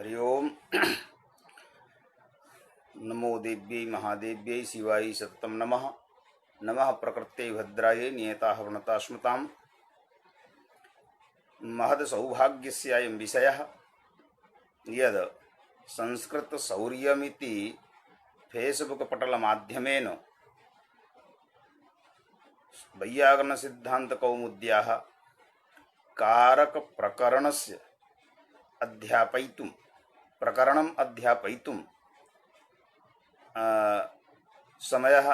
हरि ओम। नमो देव्यै महादेव्यै शिवाय सततं नमः। नमः प्रकृत्यै भद्रायै नियताः वृणता स्मृताम्। महद सौभाग्यस्य अयं विषयः यद् संस्कृतशौर्यमिति फेसबुक पटलमाध्यमेन वैयाकरणसिद्धान्तकौमुद्याः कारकप्रकरणस्य प्रकरणम् अध्यापयितुं समयः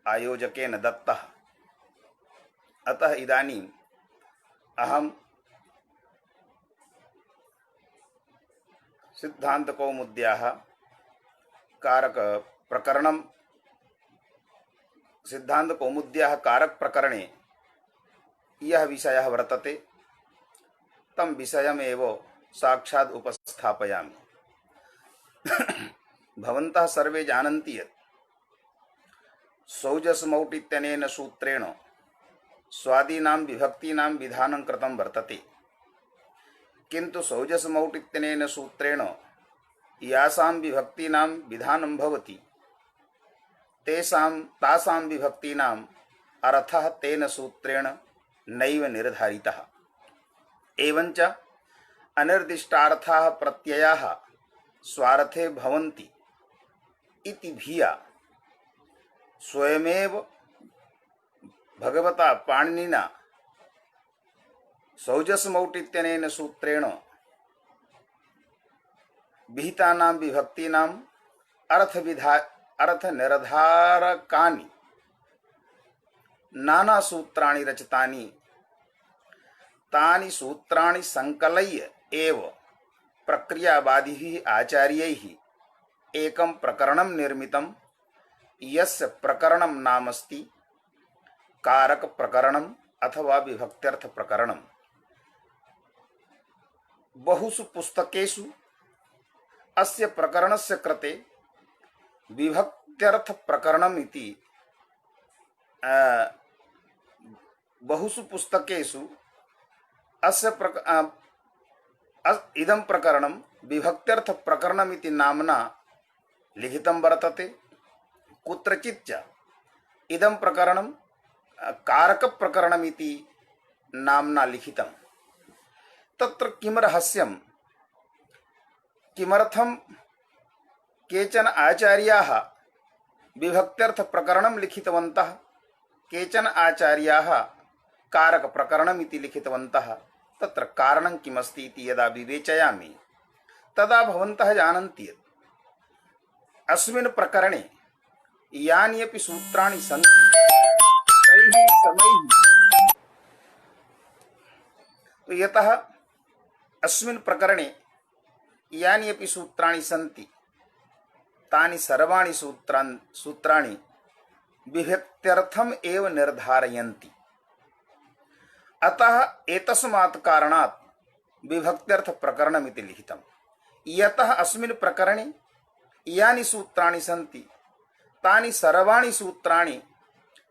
आयोजकेन दत्तः। अतः इदानीम् अहं सिद्धान्तकौमुद्याः सिद्धान्तकौमुद्याः कारकप्रकरणे यः विषयः वर्तते तं विषयमेव साक्षात् उपस्थापयामि। भवन्तः सर्वे जानन्ति यत् सौजसमौट् इत्यनेन सूत्रेण स्वादीनां विभक्तीनां विधानं कृतं वर्तते। किन्तु सौजसमौट् इत्यनेन सूत्रेण यासां विभक्तीनां विधानं भवति तासां विभक्तीनाम् अर्थः तेन सूत्रेण नैव निर्धारितः। एवञ्च अनिर्दिष्टार्थाः प्रत्ययाः स्वार्थे भवन्ति इति धिया स्वयमेव भगवता पाणिनिना सौजसमौट् इत्यनेन सूत्रेण विहितानां विभक्तीनाम् अर्थनिर्धारकानि नानासूत्राणि रचितानि। तानि सूत्राणि संकलय्य एव प्रक्रियावादिभिः आचार्यैः एकं प्रकरणं निर्मितं, यस्य प्रकरणं नामस्ति कारक प्रकरणम् अथवा विभक्त्यर्थ प्रकरणम्। बहुषु पुस्तकेषु अस्य प्रकरणस्य कृते विभक्त्यर्थ प्रकरणम् इति बहुषु पुस्तकेषु इदं प्रकरणं विभक्त्यर्थ प्रकरणमिति नाम्ना लिखितं वर्तते। कुत्रचित् च इदं प्रकरणं कारक प्रकरणमिति नाम्ना लिखितं। तत्र किं रहस्यं, किमर्थं केचन आचार्याः विभक्त्यर्थ प्रकरणं लिखितवन्तः, केचन आचार्याः कारक प्रकरणमिति लिखितवन्तः, तत्र कारणं किमस्ति इति यदा विवेचयामि तदा भवन्तः जानन्ति यत् अस्मिन् प्रकरणे यानि अपि सूत्राणि सन्ति तैः समैः, तो यतः अस्मिन् प्रकरणे यानि अपि सूत्राणि सन्ति तानि सर्वाणि सूत्राणि विभक्त्यर्थम् एव निर्धारयन्ति। अतः एतस्मात् कारणात् विभक्त्यर्थ प्रकरणमिति लिखितम्। यतः अस्मिन् प्रकरणे यानि सूत्राणि सन्ति तानि सर्वाणि सूत्राणि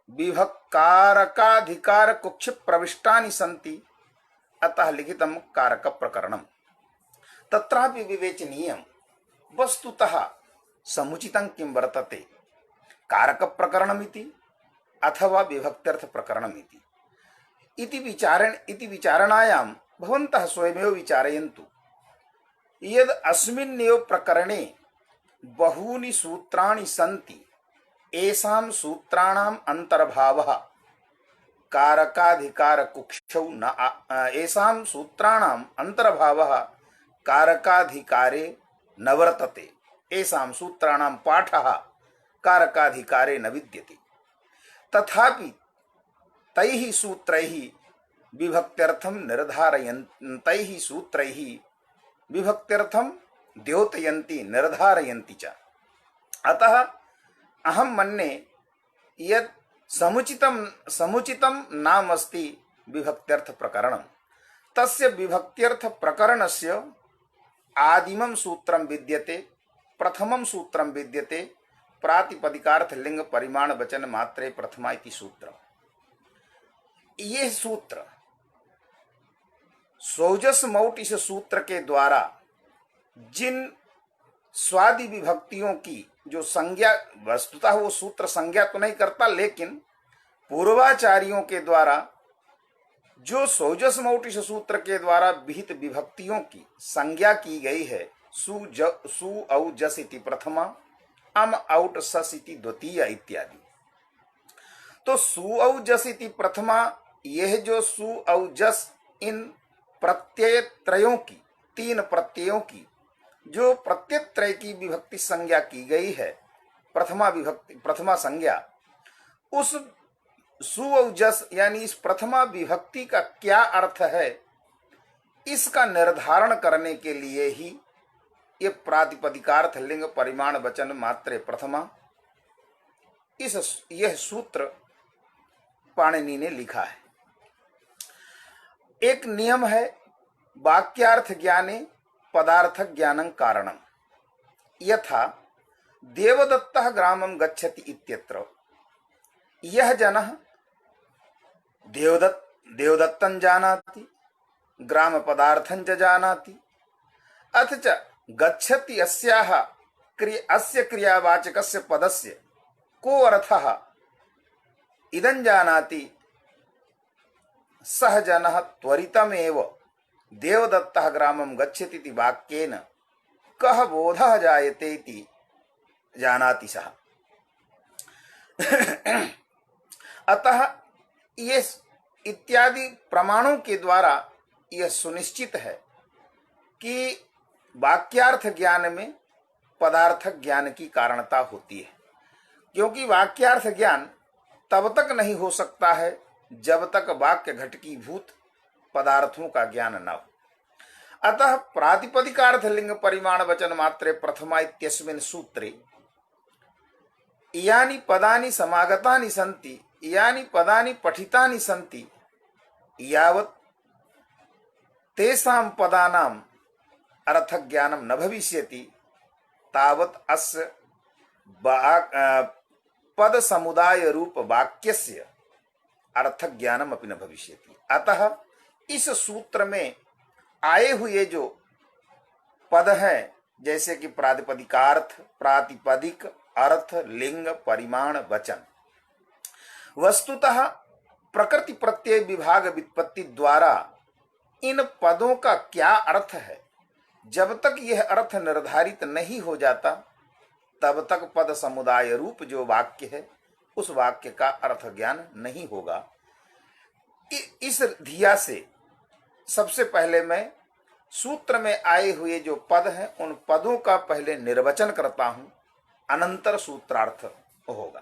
विभक्कारकाधिकारकुक्षिप्रविष्टानि सन्ति, अतः लिखितं कारक प्रकरणम्। तत्रापि विवेचनीयं वस्तुतः समुचितं किं वर्तते, कारक प्रकरणमिति अथवा विभक्त्यर्थ प्रकरणमिति इति विचारणायां भवन्तः स्वयमेव विचारयन्तु। यद् अस्मिन्नेव प्रकरणे बहूनि सूत्राणि सन्ति, एषां सूत्राणाम् अन्तर्भावः कारकाधिकारकुक्षौ एषां सूत्राणाम् अन्तर्भावः कारकाधिकारे न वर्तते, एषां सूत्राणां पाठः कारकाधिकारे न विद्यते। तथापि तैः सूत्रैः विभक्त्यर्थं तैः सूत्रैः विभक्त्यर्थं द्योतयन्ति निर्धारयन्ति च। अतः अहं मन्ये यत् समुचितं नामस्ति विभक्त्यर्थ प्रकरणं। तस्य विभक्त्यर्थ प्रकरणस्य आदिमं सूत्रं विद्यते, प्रथमं सूत्रं विद्यते प्रातिपदिकार्थ लिंग परिमाण वचन मात्रे प्रथमा इति सूत्रम्। ये सूत्र सौजस मौट इस सूत्र के द्वारा जिन स्वादि विभक्तियों की जो संज्ञा, वस्तुतः वो सूत्र संज्ञा तो नहीं करता, लेकिन पूर्वाचार्यों के द्वारा जो सौजस मौटिश सूत्र के द्वारा विहित विभक्तियों की संज्ञा की गई है, सु औ जस इति प्रथमा, अम औट सस इति द्वितीय इत्यादि। तो सु औ जस इति प्रथमा, यह जो सु औ जस, इन प्रत्यय त्रयों की, तीन प्रत्ययों की जो प्रत्यय त्रय की विभक्ति संज्ञा की गई है, प्रथमा विभक्ति, प्रथमा संज्ञा, उस सु और जस यानी इस प्रथमा विभक्ति का क्या अर्थ है, इसका निर्धारण करने के लिए ही ये प्रातिपदिकार्थ लिंग परिमाण वचन मात्रे प्रथमा, यह सूत्र पाणिनि ने लिखा है। एक नियम है, वाक्यार्थ ज्ञाने पदार्थ ज्ञानं कारणम, यथा देवदत्तः ग्रामं गच्छति इत्यत्र यह जनः देवदत्तं जानाति, ग्राम पदार्थं च जानाति, अथ च गच्छति अस्य क्रियावाचकस्य पदस्य को अर्थः इदं जानाति, सह जनः त्वरितमेव देवदत्तः ग्रामं गच्छति इति वाक्येन कः बोधः जायते इति जानाति सः। अतः ये इत्यादि प्रमाणों के द्वारा यह सुनिश्चित है कि वाक्यार्थ ज्ञान में पदार्थ ज्ञान की कारणता होती है, क्योंकि वाक्यार्थ ज्ञान तब तक नहीं हो सकता है जब तक वाक्य घटकीभूत पदार्थों का ज्ञान न हो। अतः प्रातिपदिकार्थ लिंग परिमाण वचन मात्रे प्रथमा इत्यस्मिन् सूत्रे यानि पदानि समागतानि सन्ति, यानि पदानि पठितानि सन्ति, यावत् तेषां पदानाम् अर्थज्ञानं न भविष्यति, तावत् अस्य पद समुदाय रूप वाक्यस्य अर्थज्ञानम अपि न भविष्यति। अतः इस सूत्र में आए हुए जो पद हैं, जैसे कि प्रातिपदिकार्थ, प्रातिपदिक, अर्थ, लिंग, परिमाण, वचन, वस्तुतः प्रकृति प्रत्यय विभाग व्युत्पत्ति द्वारा इन पदों का क्या अर्थ है, जब तक यह अर्थ निर्धारित नहीं हो जाता तब तक पद समुदाय रूप जो वाक्य है उस वाक्य का अर्थ ज्ञान नहीं होगा। इस धिया से सबसे पहले मैं सूत्र में आए हुए जो पद हैं उन पदों का पहले निर्वचन करता हूं, अनंतर सूत्रार्थ होगा।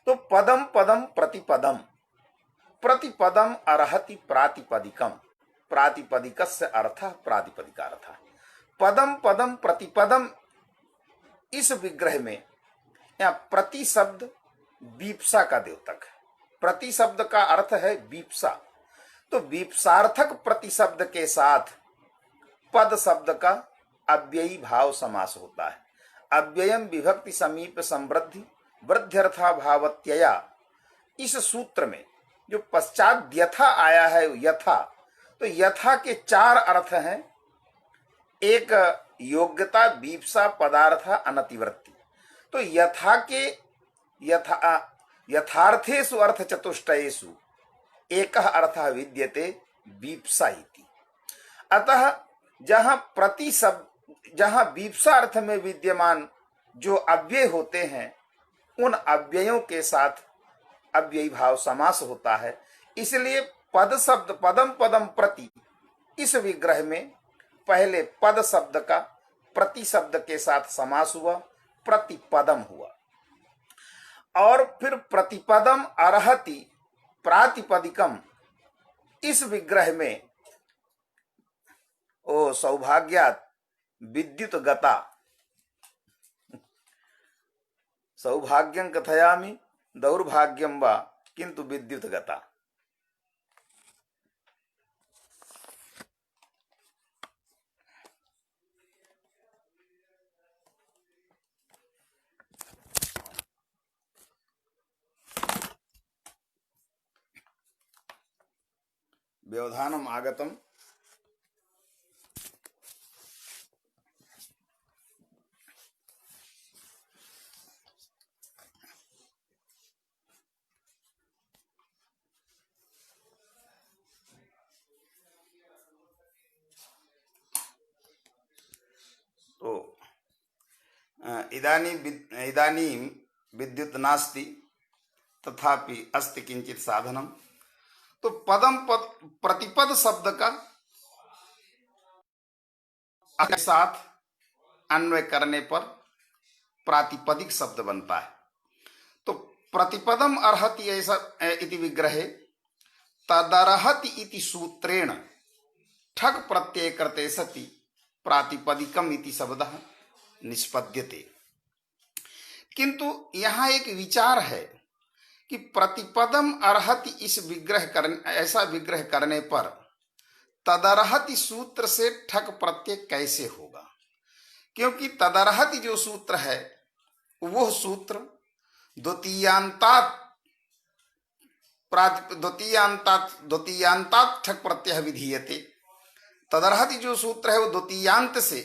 तो पदम पदम प्रतिपदम, प्रतिपदम अर्हति प्रातिपदिकम, प्रातिपदिकस्य अर्थः प्रातिपदिकार्थः। पदम पदम प्रतिपदम, इस विग्रह में यहाँ प्रति शब्द वीप्सा का द्योतक है। प्रति शब्द का अर्थ है वीप्सा, तो वीप्सार्थक प्रति शब्द के साथ पद शब्द का अव्ययी भाव समास होता है। अव्ययम विभक्ति समीप समृद्धि वृद्ध्यर्था भावत्यया, इस सूत्र में जो पश्चात यथा आया है यथा, तो यथा के चार अर्थ हैं। एक योग्यता, वीप्सा, पदार्थ, अनतिवृत्ति। तो यथा के यथार्थेषु अर्थ चतुष्टयेषु एकः अर्थः विद्यते वीप्सा इति। अतः जहां वीप्सा अर्थ में विद्यमान जो अव्यय होते हैं उन अव्ययों के साथ अव्ययी भाव समास होता है। इसलिए पद शब्द पदम पदम प्रति, इस विग्रह में पहले पद शब्द का प्रति शब्द के साथ समास हुआ, प्रतिपदम हुआ, और फिर प्रतिपदम अर्हति प्रातिपदिकम, इस विग्रह में ओ सौभाग्यात् विद्युत गता, सौभाग्यं कथयामि दौर्भाग्यं वा किंतु विद्युत गता। व्यवधानम आगतम इदानीं विद्युत नास्ति तथापि अस्ति किंचित साधनम। तो पदम पद प्रतिपद शब्द का के साथ अन्वय करने पर प्रातिपदिक शब्द बनता है। तो प्रतिपदम अर्हति ऐसा इति विग्रहे तदर्हति इति सूत्रेण ठक प्रत्यय करते सति प्रातिपदिकम इति शब्दः निष्पद्यते। किंतु यहाँ एक विचार है कि प्रतिपदम अर्हति इस विग्रह करने ऐसा विग्रह करने पर तदर्हति सूत्र से ठक प्रत्यय कैसे होगा, क्योंकि तदर्हति जो सूत्र है वह सूत्र द्वितीयांतात ठक प्रत्यय विधीयते। तदर्हति जो सूत्र है वो द्वितीयांत से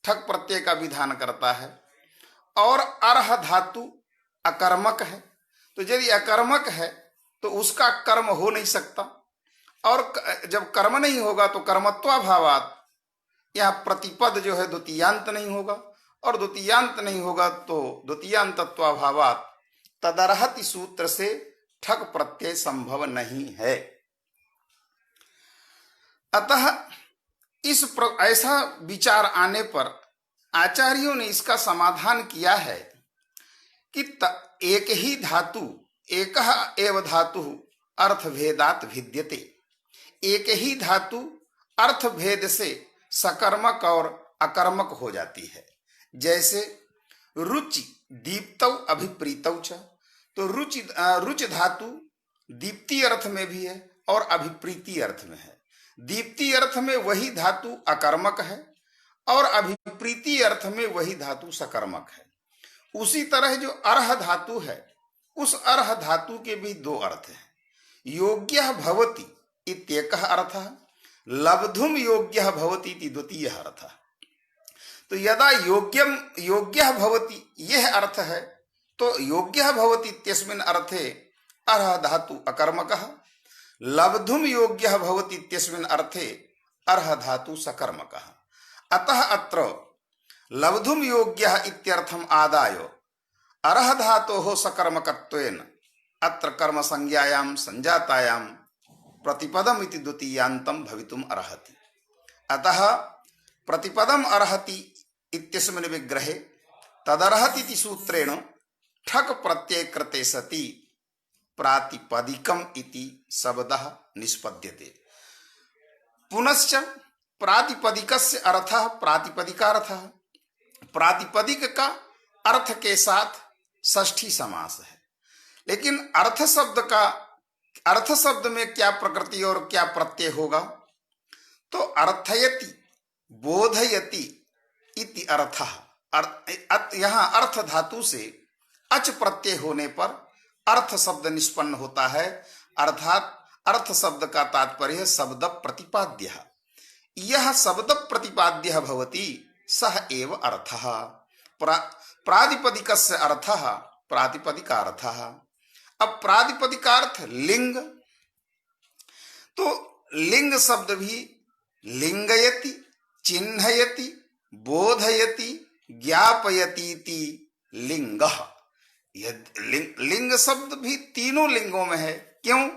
ठक प्रत्यय का विधान करता है और अर्ह धातु अकर्मक है। तो यदि अकर्मक है तो उसका कर्म हो नहीं सकता, और जब कर्म नहीं होगा तो कर्मत्वाभावात् यह प्रतिपद जो है द्वितीयांत नहीं होगा, और द्वितीयांत नहीं होगा तो द्वितीयांतत्वाभावात् तदर्हति सूत्र से ठक प्रत्यय संभव नहीं है। अतः ऐसा विचार आने पर आचार्यों ने इसका समाधान किया है कि एक ही धातु एक एव धातु अर्थभेदात भिद्यते। एक ही धातु अर्थ भेद से सकर्मक और अकर्मक हो जाती है। जैसे रुचि दीप्तौ अभिप्रीतौ च, तो रुच धातु दीप्ति अर्थ में भी है और अभिप्रीति अर्थ में है। दीप्ति अर्थ में वही धातु अकर्मक है और अभिप्रीति अर्थ में वही धातु सकर्मक है। उसी तरह जो अर्ह धातु है उस अर्ह धातु के भी दो अर्थ हैं। योग्यः भवति इत्येकः अर्थः, लब्धुम योग्यः भवति इति द्वितीयः अर्थः। तो यदा योग्यः भवति यह अर्थ है तो योग्यः भवति इत्यस्मिन् अर्थे अर्ह धातु अकर्मकः, लब्धुम योग्यः भवति इत्यस्मिन् अर्थे अर्ह धातु सकर्मकः। अतः अत्र लब्धुम योग्यः इत्यर्थम आदाय अर्ह धातोः सकर्मकत्वेन अत्र कर्म संज्ञायां संजातायां प्रतिपदम इति द्वितीयांतम भवितुम अर्हति। अतः प्रतिपदम अर्हति इत्यस्मिन् विग्रहे तदर्हति इति सूत्रेण ठक प्रत्यय कृते सति प्रातिपदिकम इति शब्दः निष्पद्यते। पुनश्च प्रातिपदिकस्य अर्थः प्रातिपदिकार्थः, प्रातिपदिक का अर्थ के साथ षष्ठी समास है। लेकिन अर्थ शब्द में क्या प्रकृति और क्या प्रत्यय होगा, तो अर्थयति बोधयति इति अर्थः। यहाँ अर्थ धातु से अच प्रत्यय होने पर अर्थ शब्द निष्पन्न होता है, अर्थात अर्थ शब्द का तात्पर्य शब्द प्रतिपाद्यः। यह शब्द प्रतिपाद्यः भवति सह एव अर्थः। प्रातिपदिकस्य अर्थः प्रातिपदिकार्थः। अब प्रातिपदिकार्थ लिंग, तो लिंग शब्द भी लिंगयति, चिन्हयति, बोधयति, ज्ञापयति इति लिंगः। लिंग शब्द भी तीनों लिंगों में है। क्यों?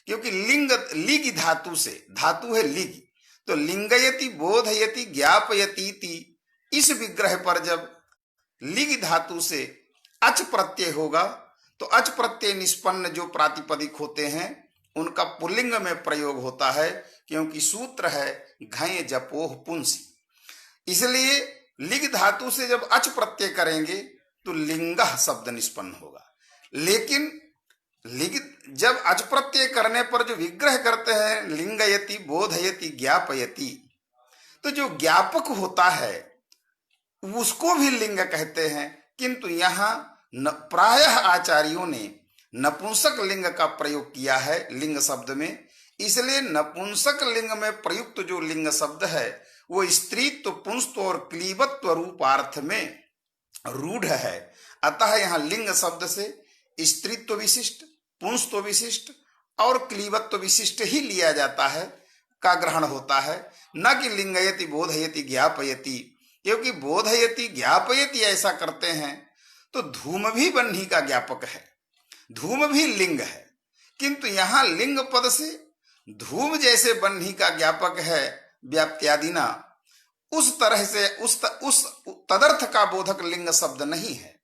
क्योंकि लिंग लिग धातु से, धातु है लिग, तो लिंगयति, बोधयति, ज्ञापयति इति इस विग्रह पर जब लिग धातु से अच प्रत्यय होगा तो अच प्रत्यय निष्पन्न जो प्रातिपदिक होते हैं उनका पुल्लिंग में प्रयोग होता है, क्योंकि सूत्र है घय जपोह पुंसी। इसलिए लिग धातु से जब अच प्रत्यय करेंगे तो लिंगः शब्द निष्पन्न होगा। लेकिन लिग जब अच प्रत्यय करने पर जो विग्रह करते हैं लिंगयति, बोधयति, ज्ञापयति, तो जो ज्ञापक होता है उसको भी लिंग कहते हैं। किंतु यहाँ प्रायः आचार्यों ने नपुंसक लिंग का प्रयोग किया है लिंग शब्द में। इसलिए नपुंसक लिंग में प्रयुक्त जो लिंग शब्द है वो स्त्रीत्व, पुंसत्व और क्लीबत्व रूपार्थ में रूढ़ है। अतः यहाँ लिंग शब्द से स्त्रीत्व विशिष्ट, पुंसत्व विशिष्ट और क्लीबत्व विशिष्ट ही लिया जाता है, का ग्रहण होता है, न कि लिंगयति, बोधयति, ज्ञापयति क्योंकि बोधयति ज्ञापयति ऐसा करते हैं तो धूम भी बन्ही का ज्ञापक है, धूम भी लिंग है, किंतु यहां लिंग पद से धूम जैसे बन्ही का ज्ञापक है व्याप्त्यादिना, उस तरह से उस तदर्थ का बोधक लिंग शब्द नहीं है,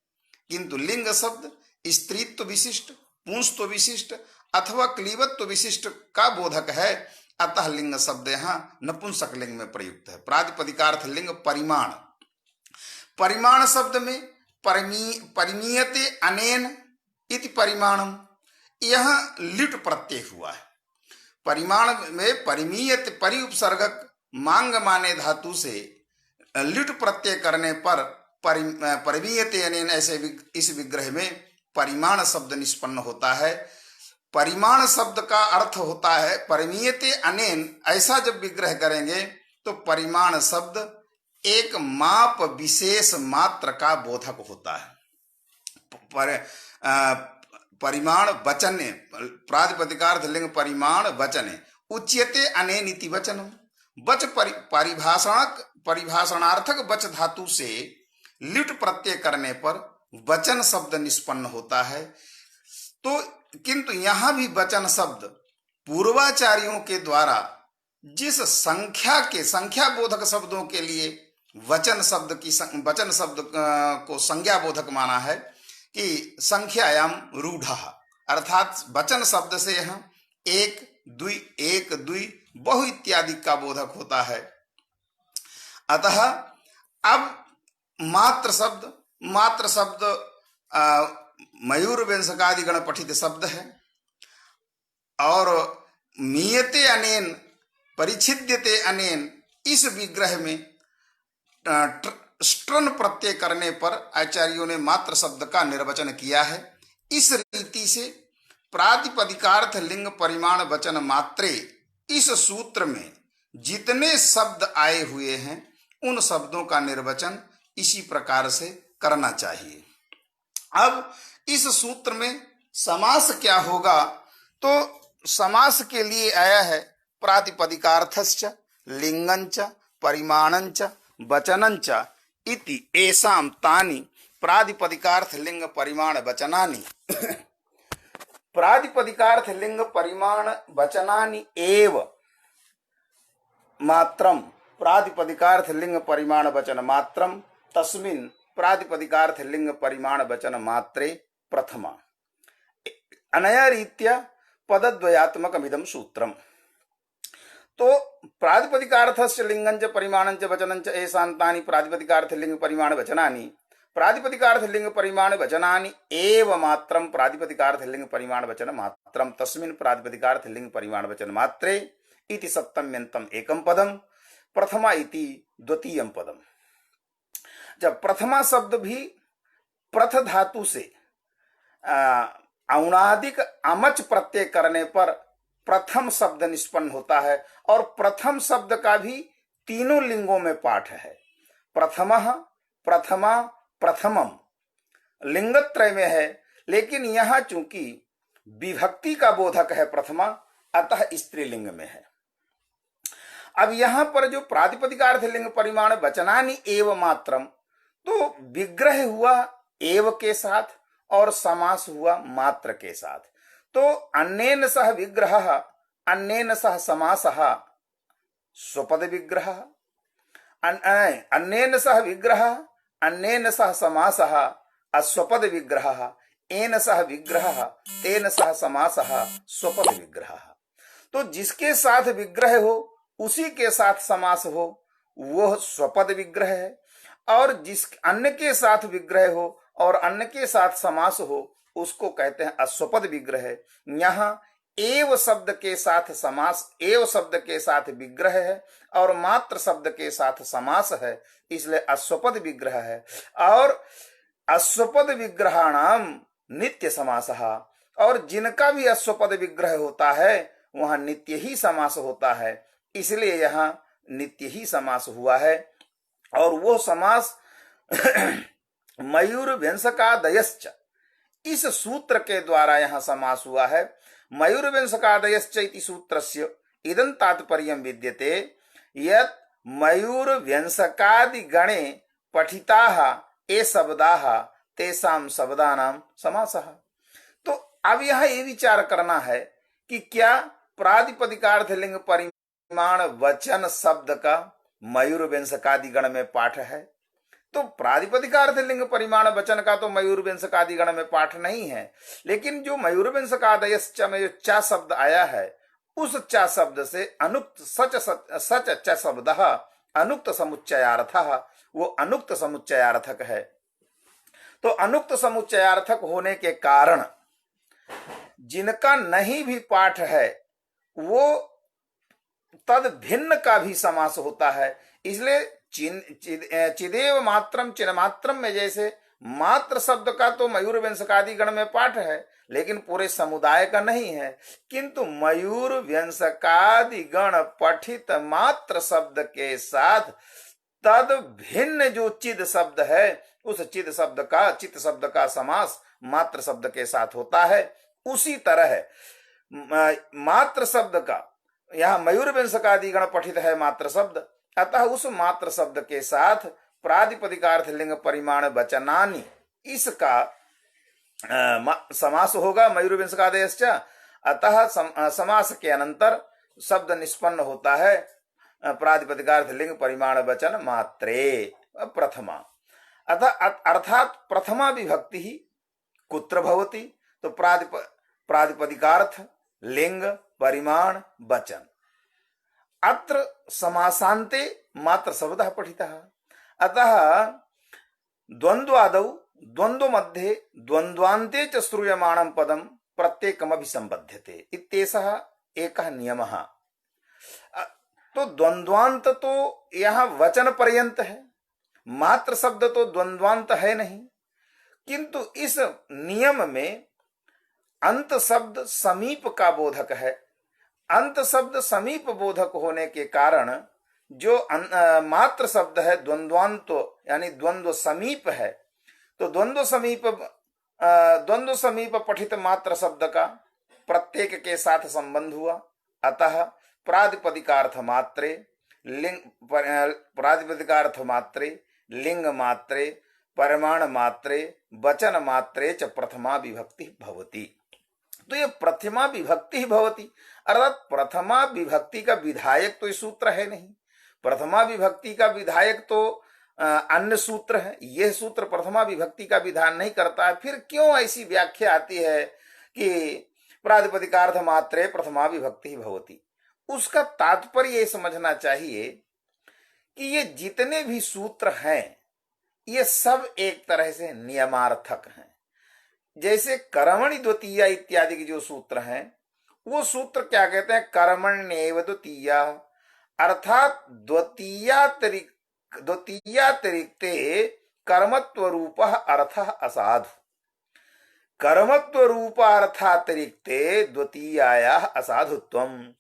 किंतु लिंग शब्द स्त्रीत्व विशिष्ट, पुंसत्व विशिष्ट अथवा क्लीबत्व विशिष्ट का बोधक है। अतः लिंग शब्द यहाँ नपुंसक लिंग में प्रयुक्त है। प्रातिपदिकार्थ लिंग परिमाण, परिमाण शब्द में परिमीयते अनेन इति परिमाणम, यह लिट प्रत्यय हुआ है। परिमाण में परिमीयत परि उपसर्गक मांग माने धातु से लिट प्रत्यय करने पर परिमीयते अनेन ऐसे इस विग्रह में परिमाण शब्द निष्पन्न होता है। परिमाण शब्द का अर्थ होता है परिमीयते अनेन, ऐसा जब विग्रह करेंगे तो परिमाण शब्द एक माप विशेष मात्र का बोधक होता है। परिमाण वचने, प्रातिपदिकार्थ लिंग परिमाण वचने उच्यते अनेन इति वचनम, वच परिभाषणार्थक वच धातु से लिट प्रत्यय करने पर वचन शब्द निष्पन्न होता है। तो किंतु यहां भी वचन शब्द पूर्वाचार्यों के द्वारा जिस संख्या बोधक शब्दों के लिए वचन शब्द को संज्ञा बोधक माना है कि संख्यायाम रूढ़, अर्थात वचन शब्द से यह एक द्वि बहु इत्यादि का बोधक होता है। अतः अब मात्र शब्द मयूर व्यंजकादि गण पठित शब्द है, और मीयते अनेन परिच्छिद्यते अनेन इस विग्रह में स्ट्रन प्रत्यय करने पर आचार्यों ने मात्र शब्द का निर्वचन किया है। इस रीति से प्रातिपदिकार्थ लिंग परिमाण वचन मात्रे इस सूत्र में जितने शब्द आए हुए हैं उन शब्दों का निर्वचन इसी प्रकार से करना चाहिए। अब इस सूत्र में समास क्या होगा, तो समास के लिए आया है प्रातिपदिकार्थश्च लिंगंच परिमाणंच वचनंच इति एषां तानि प्रातिपदिकार्थ लिंग परिमाण वचनानि प्रातिपदिकार्थ लिंग परिमाण वचनानि एव मात्रम प्रातिपदिकार्थ लिंग परिमाण वचन मात्रम तस्मिन् प्रातिपदिकार्थ लिंग परिमाण वचन मात्रे प्रथमा, अनया रीत्या पदद्वयात्मकमिदं सूत्रम। तो प्रातिपदिकार्थस्य लिंगंच परिमाणंच वचनंच एषां तानि प्रातिपदिकार्थ लिंग परिमाण वचनानि प्रातिपदिकार्थ लिंग परिमाण वचनानि एव मात्रम प्रातिपदिकार्थ लिंग परिमाण वचन मात्रम तस्मिन् प्रातिपदिकार्थ लिंग परिमाण वचन मात्रे इति सप्तम्यन्तम एकम पदम प्रथमा इति द्वितीयम पदम। जब प्रथमा शब्द भी प्रथ धातु से औणादिक अमच प्रत्यय करने पर प्रथम शब्द निष्पन्न होता है, और प्रथम शब्द का भी तीनों लिंगों में पाठ है। प्रथमः, प्रथमा, प्रथमम लिंगत्रय में है, लेकिन यहां चूंकि विभक्ति का बोधक है प्रथमा, अतः स्त्रीलिंग में है। अब यहां पर जो प्रातिपदिकार्थ लिंग परिमाण वचनानि एव मात्रम, तो विग्रह हुआ एव के साथ और समास हुआ मात्र के साथ। तो अन्येन सह विग्रह अन्येन सह समासः स्वपद विग्रह, अन्येन सह विग्रह अन्येन सह समासः अस्वपद विग्रह, एन सह विग्रह तेन सह समासः स्वपद विग्रह। तो जिसके साथ विग्रह हो उसी के साथ समास हो वह स्वपद विग्रह है, और जिस अन्य के साथ विग्रह हो और अन्य के साथ समास हो उसको कहते हैं अस्वपद विग्रह। यहाँ एव शब्द के साथ समास, एव शब्द के साथ विग्रह है और मात्र शब्द के साथ समास है, इसलिए अस्वपद विग्रह है। और अस्वपद विग्रहाणाम नित्य समासः, और जिनका भी अस्वपद विग्रह होता है वहां नित्य ही समास होता है, इसलिए यहाँ नित्य ही समास हुआ है। और वो समास मयूर व्यंसकादयश्च, इस सूत्र के द्वारा यहाँ समास हुआ है। मयूर व्यंसकादयश्च इति सूत्रस्य इदं तात्पर्यं विद्यते यत् मयूर व्यंसकादि गणे पठिताः ये शब्दाः तेषां शब्दानां समासः। तो अब यह ये विचार करना है कि क्या प्रातिपदिकार्थ लिंग परिमाण वचन शब्द का मयूर व्यंसकादि गण में पाठ है? तो प्रातिपदिकार्थ लिंग परिमाण वचन का तो मयूर व्यंसकादि गण में पाठ नहीं है, लेकिन जो मयूर व्यंसकादयश्च में जो च शब्द आया है, उस च शब्द से अनुक्त सच च शब्द अनुक्त समुच्चयार्थः, वो अनुक्त समुच्चयार्थक है। तो अनुक्त समुच्चयार्थक होने के कारण जिनका नहीं भी पाठ है वो तद भिन्न का भी समास होता है। इसलिए चिदेव मात्रम चिन्ह मात्रम में जैसे मात्र शब्द का तो मयूर व्यंसकादि गण में पाठ है, लेकिन पूरे समुदाय का नहीं है, किंतु मयूर व्यंसकादि गण पठित मात्र शब्द के साथ तद भिन्न जो चिद शब्द है, उस चिद शब्द का चित शब्द का समास मात्र शब्द के साथ होता है। उसी तरह मात्र शब्द का यहाँ मयूर व्यंसकादि गण पठित है मात्र शब्द, अतः उस मात्र शब्द के साथ प्रातिपदिकार्थ लिंग परिमाण वचनानि, इसका समास होगा मयूर व्यंसकादयश्च। अतः समास के अनंतर शब्द निष्पन्न होता है प्रातिपदिकार्थ लिंग परिमाण वचन मात्रे प्रथमा। अतः अर्थात प्रथमा विभक्ति ही कुत्र भवति? तो प्रातिपदिकार्थ लिंग परिमाण वचन। अत्र समासान्ते मात्र शब्दः पठितः। अतः द्वन्द्वादौ द्वन्द्व मध्ये द्वन्द्वान्ते च श्रूयमाणं पदं प्रत्येकमभिसंबध्यते इत्येषः एकः नियमः। तो द्वन्द्वांत तो यहाँ वचन पर्यंत है, मात्र शब्द तो द्वन्द्वांत है नहीं, किंतु इस नियम में अंत शब्द समीप का बोधक है। अंत शब्द समीप बोधक होने के कारण जो मात्र शब्द है द्वंद्वांत यानी द्वंद्व समीप है, तो द्वंद्व समीप पठित मात्र शब्द का प्रत्येक के साथ संबंध हुआ। अतः प्रातिपदिकार्थ मात्रे लिंग मात्रे परिमाण मात्रे वचन मात्रे च प्रथमा विभक्ति भवति। तो ये प्रथमा विभक्ति ही भवति, अर्थात प्रथमा विभक्ति का विधायक तो ये सूत्र है नहीं। प्रथमा विभक्ति का विधायक तो अन्य सूत्र है, यह सूत्र प्रथमा विभक्ति का विधान नहीं करता है। फिर क्यों ऐसी व्याख्या आती है कि प्रातिपदिकार्थ मात्रे प्रथमा विभक्ति ही भवति? उसका तात्पर्य ये समझना चाहिए कि ये जितने भी सूत्र हैं ये सब एक तरह से नियमार्थक हैं। जैसे कर्मणि द्वितीया इत्यादि के जो सूत्र हैं, वो सूत्र क्या कहते हैं? कर्मण्येव द्वितीया, अर्थात द्वितीयातिरिक्ते कर्मत्व रूप अर्थ असाधु। कर्मत्व रूप अर्थातिरिक्ते द्वितीयाया असाधुत्वम।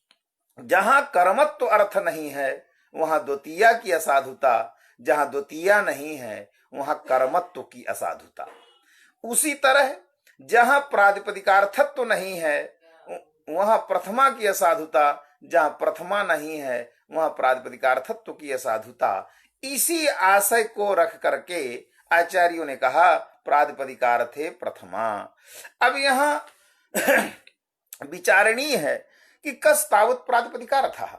जहां कर्मत्व अर्थ नहीं है वहां द्वितीया की असाधुता, जहां द्वितीया नहीं है वहां कर्मत्व की असाधुता। उसी तरह जहां प्रातिपदिकार्थत्व नहीं है वहां प्रथमा की असाधुता, जहां प्रथमा नहीं है वहां प्रातिपदिकार्थत्व की असाधुता। इसी आशय को रख करके आचार्यों ने कहा प्रातिपदिकार्थे प्रथमा। अब यहां विचारणीय है कि कस तावत प्रातिपदिकार्थः।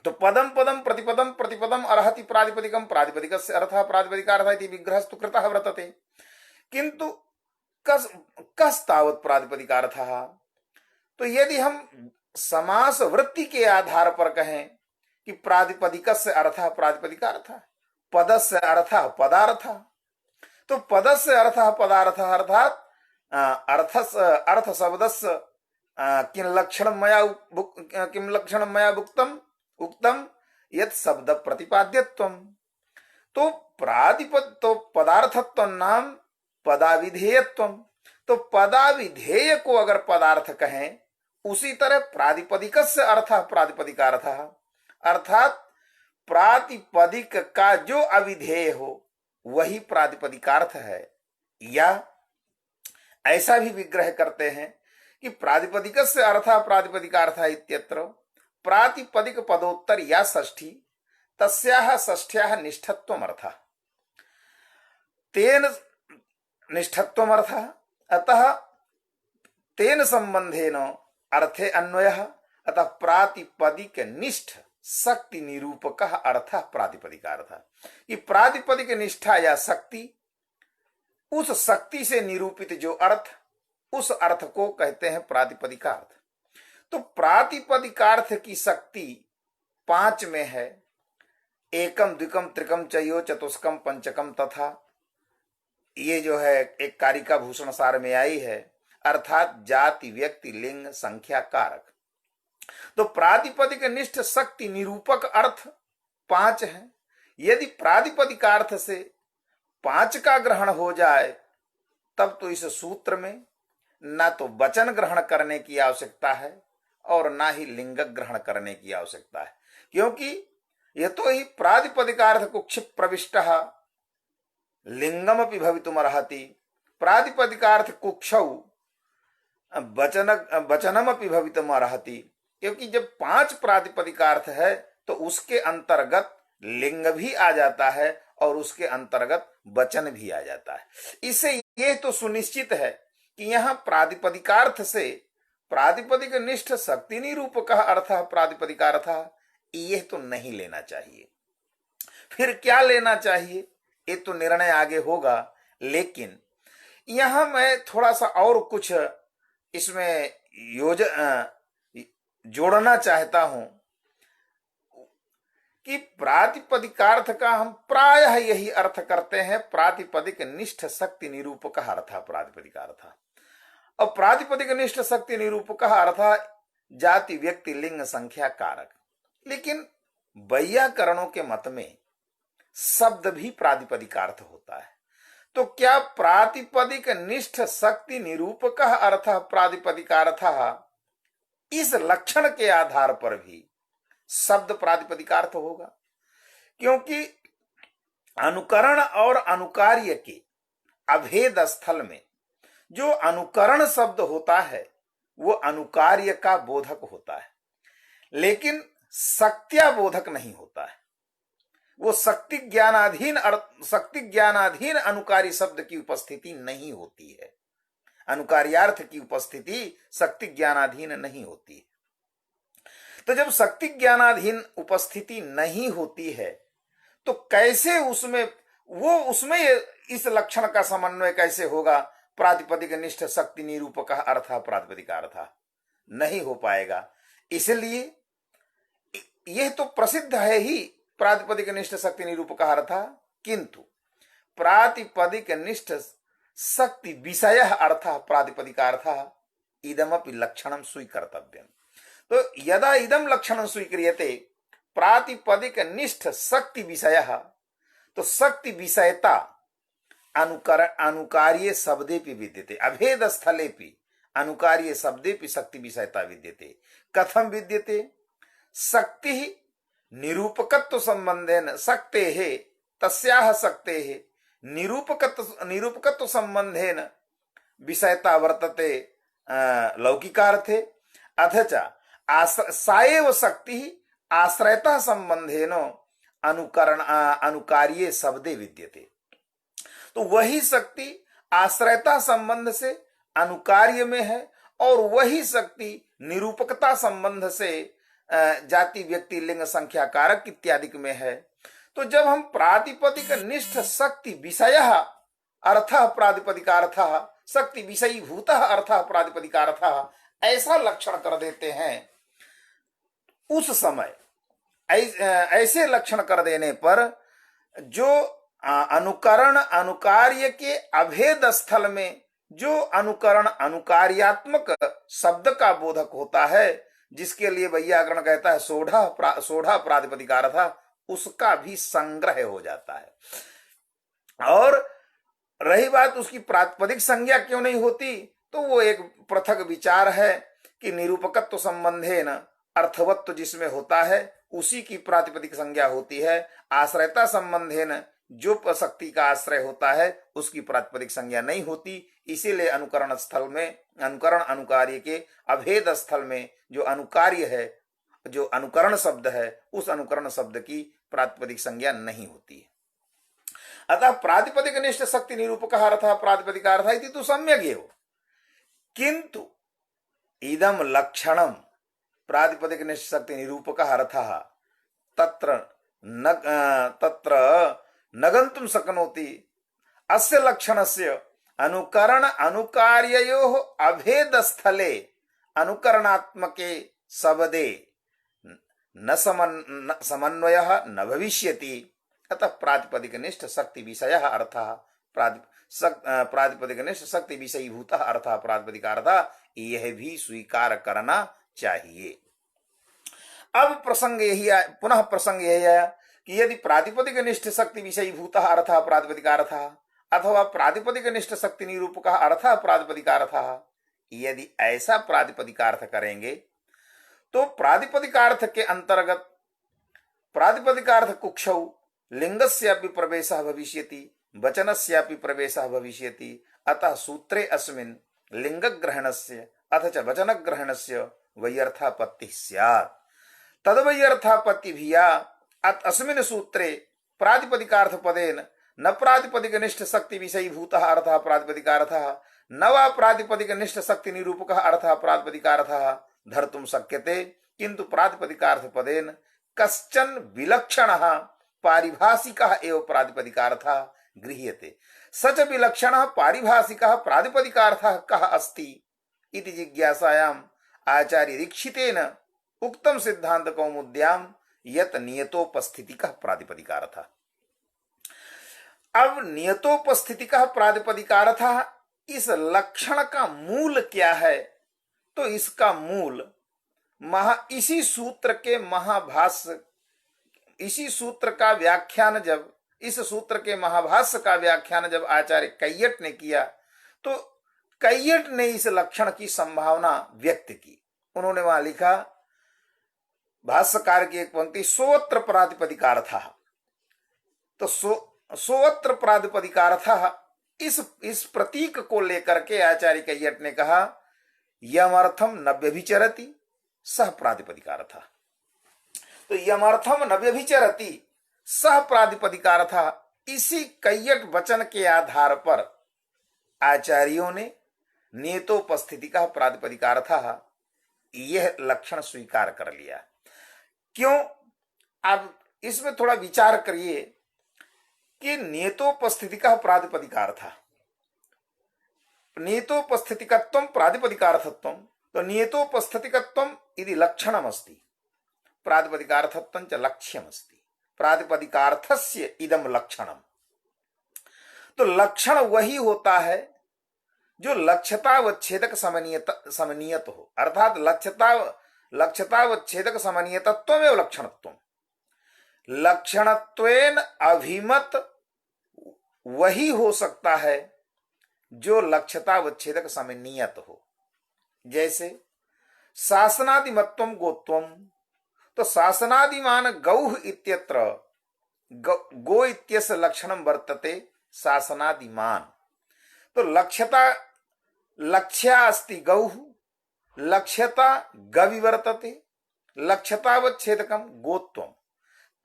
तो पदम पदम प्रतिपदम प्रतिपदम अर्हति प्रातिपदिकम प्रातिपदिकस्य अर्थः प्रातिपदिकार्थः इति विग्रहस्तु कृतः वर्तते, किंतु कस तावत प्रातिपदिकार्थः। तो यदि हम समास वृत्ति के आधार पर कहें कि प्रातिपदिकस्य अर्थः प्रातिपदिकार्थः, पदस्य अर्थः पदार्थः, तो पदस्य अर्थः पदार्थः अर्थात अर्थ शब्दस्य किं लक्षणं मया उक्तम यत् शब्द प्रतिपाद्यत्वम। तो पदार्थत्व नाम पदाविधेयत्वम। तो पदाविधेय को अगर पदार्थ कहें, उसी तरह प्रातिपदिकस्य अर्थः प्रातिपदिकार्थः, अर्थात प्रातिपदिक का जो अविधेय हो वही प्रातिपदिकार्थ है। या ऐसा भी विग्रह करते हैं कि प्रातिपदिकस्य अर्थः प्रातिपदिकार्थः इत्यत्र प्रातिपदिक पदोत्तर या षष्ठी तस्याः षष्ठ्याः निष्ठत्वम् अर्थः तेन निष्ठत्वम् अर्थः अतः तेन संबंधेन अर्थे अन्वयः अतः प्रातिपदिक निष्ठ शक्ति निरूपक अर्थ प्रातिपदिकार्थ। ये प्रातिपदिक निष्ठा या शक्ति, उस शक्ति से निरूपित जो अर्थ, उस अर्थ को कहते हैं प्रातिपदिकार्थ। तो प्रातिपदिकार्थ की शक्ति 5 में है। एकम द्विकम त्रिकम चयो चतुष्कम पंचकम तथा, ये जो है एक कारिका भूषण सार में आई है, अर्थात जाति व्यक्ति लिंग संख्या कारक। तो प्रातिपदिक निष्ठ शक्ति निरूपक अर्थ 5 है। यदि प्रातिपदिकार्थ से 5 का ग्रहण हो जाए तब तो इस सूत्र में ना तो वचन ग्रहण करने की आवश्यकता है और ना ही लिंग ग्रहण करने की आवश्यकता है, क्योंकि यह तो ही प्रातिपदिकार्थ कुक्षिप् प्रविष्टः लिंगमपि भवितुमर्हति, प्रातिपदिकार्थ कुक्षौ वचनमपि भवितुमर्हति। क्योंकि जब 5 प्रातिपदिकार्थ है तो उसके अंतर्गत लिंग भी आ जाता है और उसके अंतर्गत वचन भी आ जाता है। इससे यह तो सुनिश्चित है कि यहां प्रातिपदिकार्थ से प्रातिपदिक निष्ठ शक्ति निरूपक अर्थ प्रातिपदिकार्थ, यह तो नहीं लेना चाहिए। फिर क्या लेना चाहिए, ये तो निर्णय आगे होगा। लेकिन यहां मैं थोड़ा सा और कुछ इसमें जोड़ना चाहता हूं कि प्रातिपदिकार्थ का हम प्रायः यही अर्थ करते हैं, प्रातिपदिक निष्ठ शक्ति निरूपक अर्थ प्रातिपदिकार्थ। और प्रातिपदिक निष्ठ शक्ति निरूपक अर्थ जाति व्यक्ति लिंग संख्या कारक। लेकिन वैयाकरणों के मत में शब्द भी प्रातिपदिकार्थ होता है। तो क्या प्रातिपदिक निष्ठ शक्ति निरूपक अर्थ प्रातिपदिकार्थ इस लक्षण के आधार पर भी शब्द प्रातिपदिकार्थ होगा? क्योंकि अनुकरण और अनुकार्य के अभेद स्थल में जो अनुकरण शब्द होता है वो अनुकार्य का बोधक होता है, लेकिन शक्त्या बोधक नहीं होता है। वो शक्ति ज्ञानाधीन अनुकारी शब्द की उपस्थिति नहीं होती है, अनुकार्यार्थ की उपस्थिति शक्ति ज्ञानाधीन नहीं होती है। तो जब शक्ति ज्ञानाधीन उपस्थिति नहीं होती है तो कैसे उसमें इस लक्षण का समन्वय कैसे होगा? प्रातिपदिक निष्ठ शक्ति निरूपक अर्थ प्रातिपदिकार्थ नहीं हो पाएगा। इसलिए यह तो प्रसिद्ध है ही प्रातिपदिक निष्ठ शक्ति निरूपक अर्थ, किंतु प्रातिपदिक निष्ठ शक्ति विषय अर्थ प्रातिपदिकार्थ इदमपि लक्षणं स्वीकर्तव्यम्। तो यदा इदम लक्षणं स्वीक्रियते प्रातिपदिक निष्ठ शक्ति विषय, तो शक्ति विषयता अनुकार्ये शब्देपि विद्यते, अभेद स्थलेपि अनुकार्ये शब्देपि शक्ति विषयता विद्यते। कथम विद्यते? शक्ति निरूपकत्व संबंधेन शक्तेः तस्याः शक्तेः निरूपकत्व संबंधेन विषयता वर्तते लौकिकार्थे, अथ च सा एव शक्ति आश्रयता संबंधेन अनुकार्ये शब्दे विद्यते। तो वही शक्ति आश्रयता संबंध से अनुकार्य में है और वही शक्ति निरूपकता संबंध से जाति व्यक्ति लिंग संख्या कारक इत्यादि में है। तो जब हम प्रातिपदिक निष्ठ शक्ति विषय अर्थ प्रातिपदिकार्थ शक्ति विषयी भूत अर्थ प्रातिपदिकार्थ ऐसा लक्षण कर देते हैं, उस समय ऐसे लक्षण कर देने पर जो अनुकरण अनुकार्य के अभेद स्थल में जो अनुकरण अनुकार्यात्मक शब्द का बोधक होता है, जिसके लिए वैयाकरण कहता है सोढ़ा प्रातिपदिकार्थ, उसका भी संग्रह हो जाता है। और रही बात उसकी प्रातिपदिक संज्ञा क्यों नहीं होती, तो वो एक पृथक विचार है कि निरूपकत्व संबंधेन अर्थवत्व जिसमें होता है उसी की प्रातिपदिक संज्ञा होती है। आश्रयता संबंधेन जो शक्ति का आश्रय होता है उसकी प्रातिपदिक संज्ञा नहीं होती। इसीलिए अनुकरण स्थल में अनुकरण अनुकार्य के अभेद स्थल में जो अनुकार्य है जो अनुकरण शब्द है उस अनुकरण शब्द की प्रातिपदिक संज्ञा नहीं होती है। अतः प्रातिपदिक निष्ठ शक्ति निरूपक अर्थ प्रातिपदिक अर्थ इति तु सम्यक् एव, किंतु इदम लक्षणम प्रातिपदिक निष्ठ शक्ति निरूपक अर्थ तत्र न गन्तुं शक्नोति। अस्य लक्षणस्य अनुकरण अनुकार्ययोः अभेद स्थले अनुकरणात्मके शब्दे न समन्वयः न भविष्यति। अतः प्रातिपदिक निष्ठ शक्ति विषयः अर्थः प्रातिपदिक निष्ठ शक्ति विषयीभूतः अर्थः प्रातिपदिक अर्थ यह भी स्वीकार करना चाहिए। अब प्रसंग यही पुनः प्रसंग यही है कि यदि प्रातिपदिक निष्ठ शक्ति विषयीभूतः अर्थः प्रातिपदिक अर्थः अथवा प्रातिपदिक निष्ठ शक्ति निरूपक अर्थ प्रातिपदिकार्थ, यदि ऐसा प्रातिपदिकार्थ करेंगे तो प्रातिपदिकार्थ के अंतर्गत प्रातिपदिकार्थ कुक्षौ लिंगस्यापि प्रवेशः भविष्यति वचनस्यापि प्रवेशः भविष्यति। अतः सूत्रे अस्मिन् लिंगग्रहणस्य अथ च वचनग्रहणस्य वैयर्थापत्तिः स्यात्। तद्वैयर्थापत्ति भिया अस्मिन् सूत्रे प्रातिपदिकार्थ पदेन न प्रातिपदिक निष्ठ शक्ति विषयीभूतः अर्थः प्रातिपदिकार्थः न वा प्रातिपदिक निष्ठ शक्ति निरूपकः अर्थः प्रातिपदिकार्थः धर्तुं शक्यते, किंतु प्रातिपदिकार्थ पदेन कश्चन विलक्षणः पारिभाषिकः एव प्रातिपदिकार्थः गृह्यते। सच विलक्षणः पारिभाषिकः प्रातिपदिकार्थः कः अस्ति इति जिज्ञासायाम् आचार्य दीक्षितेन उक्तं सिद्धांत कौमुद्यां यत नियतोपस्थितिकः प्रातिपदिकार्थः। अब नियतोपस्थितिकः प्रातिपदिकार्थः, इस लक्षण का मूल क्या है? तो इसका मूल इसी सूत्र के महाभाष्य, इसी सूत्र का व्याख्यान जब इस सूत्र के महाभाष्य का व्याख्यान जब आचार्य कैयट ने किया तो कैयट ने इस लक्षण की संभावना व्यक्त की। उन्होंने वहां लिखा, भाष्यकार की एक पंक्ति, सोत्र प्रातिपदिकार्थः। तो सोत्र प्रातिपदिकार्थः, इस प्रतीक को लेकर के आचार्य कैयट ने कहा यमर्थम न व्यभिचरति सह प्रातिपदिकार्थः। तो यमर्थम न व्यभिचरति सह प्रातिपदिकार्थः, इसी कैयट वचन के आधार पर आचार्यों ने नियतोपस्थिति का प्रातिपदिकार्थः यह लक्षण स्वीकार कर लिया। क्यों? अब इसमें थोड़ा विचार करिए कि नियतोपस्थिति का प्रातिपदिकार्थः, नियतोपस्थितिकत्वं प्रातिपदिकार्थत्वं, तो नियतोपस्थितिकत्वं इति लक्षणमस्ति, प्रातिपदिकार्थत्वं च लक्ष्यमस्ति, प्रातिपदिकार्थस्य इदं लक्षणम्। तो लक्षण वही होता है जो लक्ष्यतावच्छेदक समनीयत हो, अर्थात लक्ष्यतावच्छेदक समनीयतत्वमेव लक्षणत्वम्। लक्षणत्वेन अभिमत वही हो सकता है जो लक्ष्यतावच्छेदक समनीयत हो। जैसे शासनादिमत्वम गोत्वम, तो शासनादिमान गौः इत्यत्र गो इत्यस्य लक्षणं वर्तते शासनादिमान। तो लक्ष्या अस्ति गौः, लक्ष्यता गविवर्तते, लक्ष्यतावच्छेदकं गोत्वम,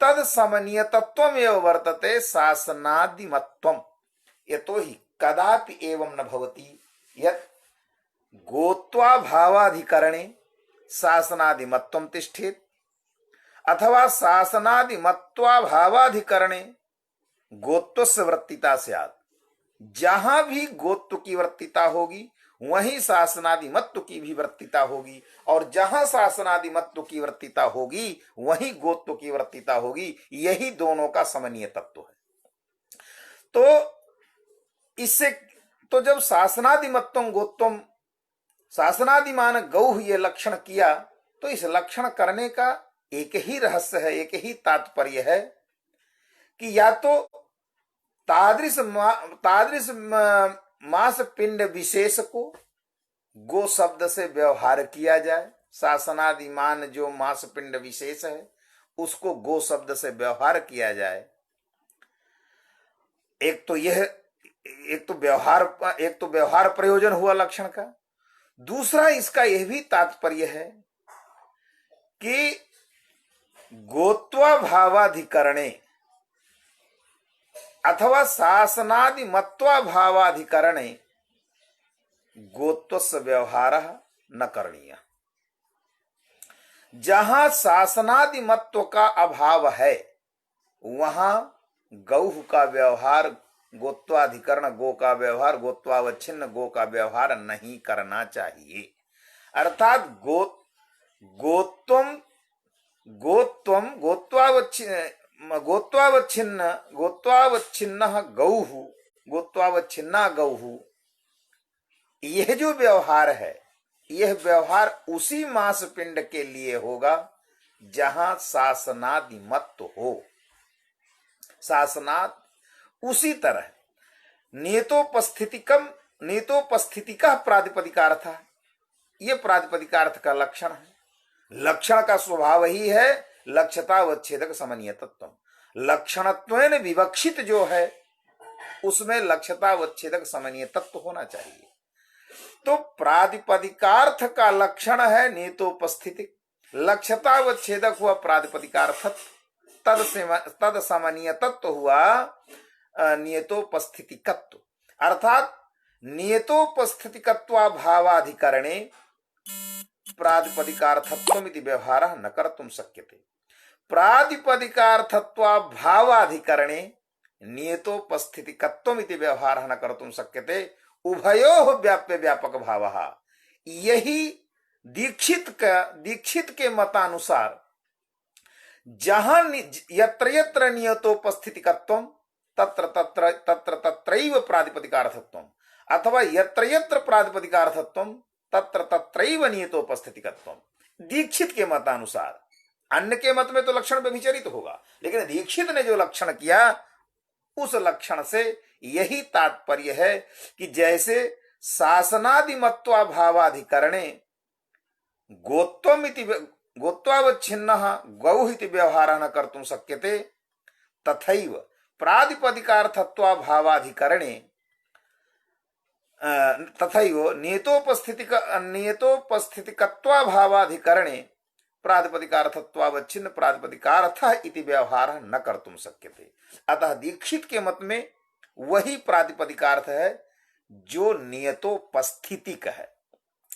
तद समनीयतत्वमेव वर्तते शासनादिमत्वम्। यतोहि कदापि एवं न भवति यत् गोत्वाभावाधिकरणे शासनादिमत्वं तिष्ठेत् अथवा शासनादिमत्वाभावाधिकरणे गोत्वस्य वृत्तिता स्यात्। जहां भी गोत्व की वृत्तिता होगी वहीं शासनादिमत्व की भी वृत्तिता होगी, और जहां शासनादिमत्व की वृत्तिता होगी वहीं गोत्व की वृत्तिता होगी। यही दोनों का समनीय तत्व है। तो इससे तो जब शासनादिमत्वम गोत्वम शासनादिमान गौः ये लक्षण किया, तो इस लक्षण करने का एक ही रहस्य है, एक ही तात्पर्य है कि या तो तादृश मास पिंड विशेष को गो शब्द से व्यवहार किया जाए। शासनादिमान जो मास पिंड विशेष है उसको गो शब्द से व्यवहार किया जाए। एक तो व्यवहार प्रयोजन हुआ लक्षण का। दूसरा इसका यह भी तात्पर्य है कि गोत्वा भावाधिकरणे अथवा शासनादि मत्वा भावाधिकरणे गोत्वस्य व्यवहार न करणीय। जहां शासनादि मत्व का अभाव है वहां गौह का व्यवहार, गोत्वाधिकरण गो का व्यवहार, गोत्वावच्छिन्न गो का व्यवहार नहीं करना चाहिए। अर्थात गोत्वम गोत्वावच्छिन्न गौः, गोत्वावच्छिन्ना गौः, यह जो व्यवहार है यह व्यवहार उसी मांस पिंड के लिए होगा जहां शासनादि मत्व हो। शासनाद उसी तरह नियतोपस्थितिका प्रातिपदिकार्थ, ये प्रातिपदिकार्थ का लक्षण है। लक्षण का स्वभाव ही है लक्ष्यतावच्छेदक समनीय तत्व। लक्षणत्वेन विवक्षित जो है उसमें लक्ष्यतावच्छेदक समनीय तत्व होना चाहिए। तो प्रातिपदिकार्थ का लक्षण है नियतोपस्थिति, लक्ष्यतावच्छेदक हुआ प्रातिपदिकार्थ, तद समनीय तत्व हुआ नियतोपस्थितिकत्व। अर्थात नियतोपस्थितिकत्वाभावाधिकरणे प्रातिपदिकार्थत्वमिति व्यवहारः न कर्तुं शक्यते। प्रातिपदिकार्थत्वाभावाधिकरणे नियतोपस्थितिकत्वमिति व्यवहारः न कर्तुं शक्यते। उभयोः व्याप्य व्यापक भावः। यही दीक्षित के मतानुसार जहां यत्र यत्र नियतोपस्थितिकत्वं तत्र तत्रैव प्रातिपदिकार्थत्वं, अथवा यत्र यत्र प्रातिपदिकार्थत्वं तत्र तत्रैव नियतोपस्थितिकत्वं। दीक्षित के मतानुसार, अन्य के मत में तो लक्षण व्यभिचरित होगा, लेकिन दीक्षित ने जो लक्षण किया उस लक्षण से यही तात्पर्य है कि जैसे शासनादि मत्वाभावाधिकरणे गोत्वावच्छिन्नः गौः इति व्यवहारः न कर्तुं शक्यते, तथैव प्रातिपदिकार्थत्वाभावाधिकरणे तथैव नियतोपस्थितिकत्वाभावाधिकरणे प्रातिपदिकार्थत्वावच्छिन्न प्रातिपदिकार्थः इति व्यवहारः न कर्तुं शक्यते। अतः दीक्षित के मत में वही प्रातिपदिकार्थ है जो नियतोपस्थितिक है।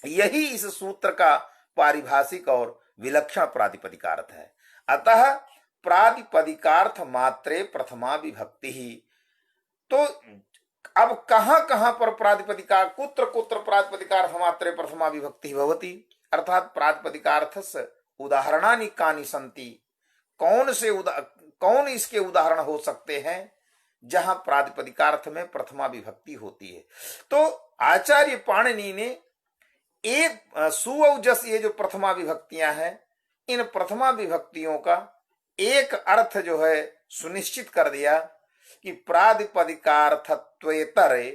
यही इस सूत्र का पारिभाषिक और विलक्षण प्रातिपदिकार्थ है। अतः प्रातिपदिकार्थ मात्रे प्रथमा विभक्ति ही। तो अब कहां कहां पर कुत्र कुत्र प्रातिपदिकार्थ मात्रे प्रथमा विभक्ति भवति, अर्थात प्रातिपदिकार्थस्य उदाहरणानि कानि सन्ति, कौन इसके उदाहरण हो सकते हैं जहां प्रातिपदिकार्थ में प्रथमा विभक्ति होती है। तो आचार्य पाणिनि ने एक सुऔजस, ये जो प्रथमा विभक्तियां हैं, इन प्रथमा विभक्तियों का एक अर्थ जो है सुनिश्चित कर दिया कि प्रातिपदिकार्थत्वेतरे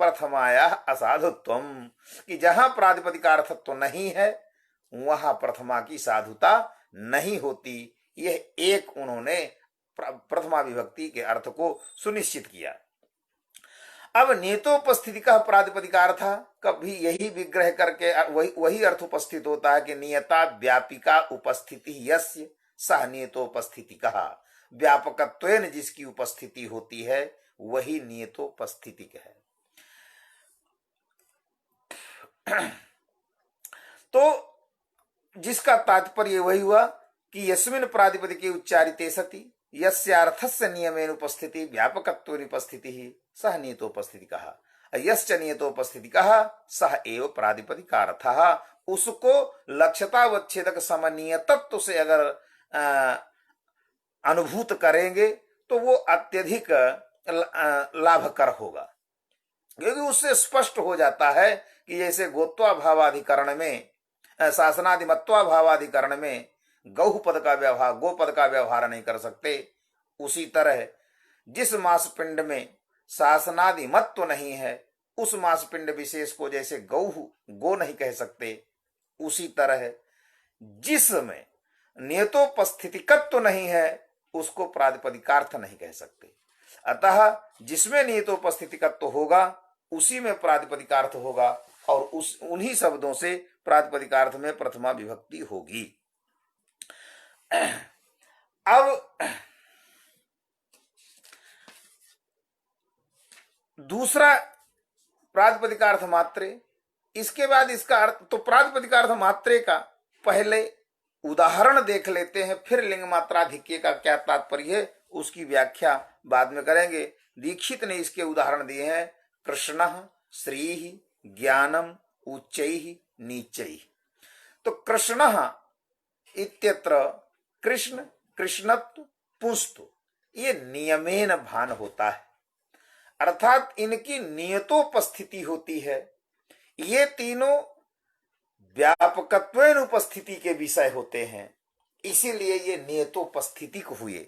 प्रथमाया असाधुत्वम, कि जहां प्रातिपदिकार्थत्व नहीं है वहां प्रथमा की साधुता नहीं होती। यह एक उन्होंने प्रथमा विभक्ति के अर्थ को सुनिश्चित किया। अब नियतोपस्थिति का प्रातिपदिकार्थ कभी यही विग्रह करके वही अर्थ उपस्थित होता है कि नियता व्यापिका उपस्थिति यस्य सह नियतोपस्थिति कहा। व्यापकत्वेन जिसकी उपस्थिति होती है वही नियतोपस्थितिक है। तो जिसका तात्पर्य वही हुआ कि यस्मिन् प्रातिपदिके उच्चारिते सति यस्यार्थस्य नियमेन उपस्थिति व्यापकत्वेन उपस्थिति ही सह नियतोपस्थितिकः, यश्च नियतोपस्थितिकः सह एव प्रातिपदिकार्थः। उसको लक्ष्यतावच्छेदक समनीय तत्व से अगर अनुभूत करेंगे तो वो अत्यधिक लाभकर होगा, क्योंकि उससे स्पष्ट हो जाता है कि जैसे गोत्वाभावाधिकरण में, शासनादि मत्वाभावाधिकरण में गौह पद का व्यवहार, गो पद का व्यवहार नहीं कर सकते, उसी तरह जिस मास पिंड में शासनादि मत्व नहीं है उस मास पिंड विशेष को जैसे गौह गो नहीं कह सकते, उसी तरह जिसमें नियतोपस्थितिकत्व नहीं है उसको प्रातिपदिकार्थ नहीं कह सकते। अतः जिसमें नियतोपस्थितिकत्व होगा उसी में प्रातिपदिकार्थ होगा और उन्हीं शब्दों से प्रातिपदिकार्थ में प्रथमा विभक्ति होगी। अब दूसरा प्रातिपदिकार्थ मात्रे, इसके बाद इसका अर्थ, तो प्रातिपदिकार्थ मात्रे का पहले उदाहरण देख लेते हैं, फिर लिंग मात्राधिक्य का क्या तात्पर्य है उसकी व्याख्या बाद में करेंगे। दीक्षित ने इसके उदाहरण दिए हैं, कृष्ण, श्री, ज्ञानम, उच्चैः नीचैः। तो कृष्ण इत्यत्र कृष्ण, कृष्णत्व, पुंस्तु, ये नियमेन भान होता है, अर्थात इनकी नियतोपस्थिति होती है। ये तीनों व्यापकत्वेन उपस्थिति के विषय होते हैं, इसीलिए ये नियतोपस्थितिक हुए,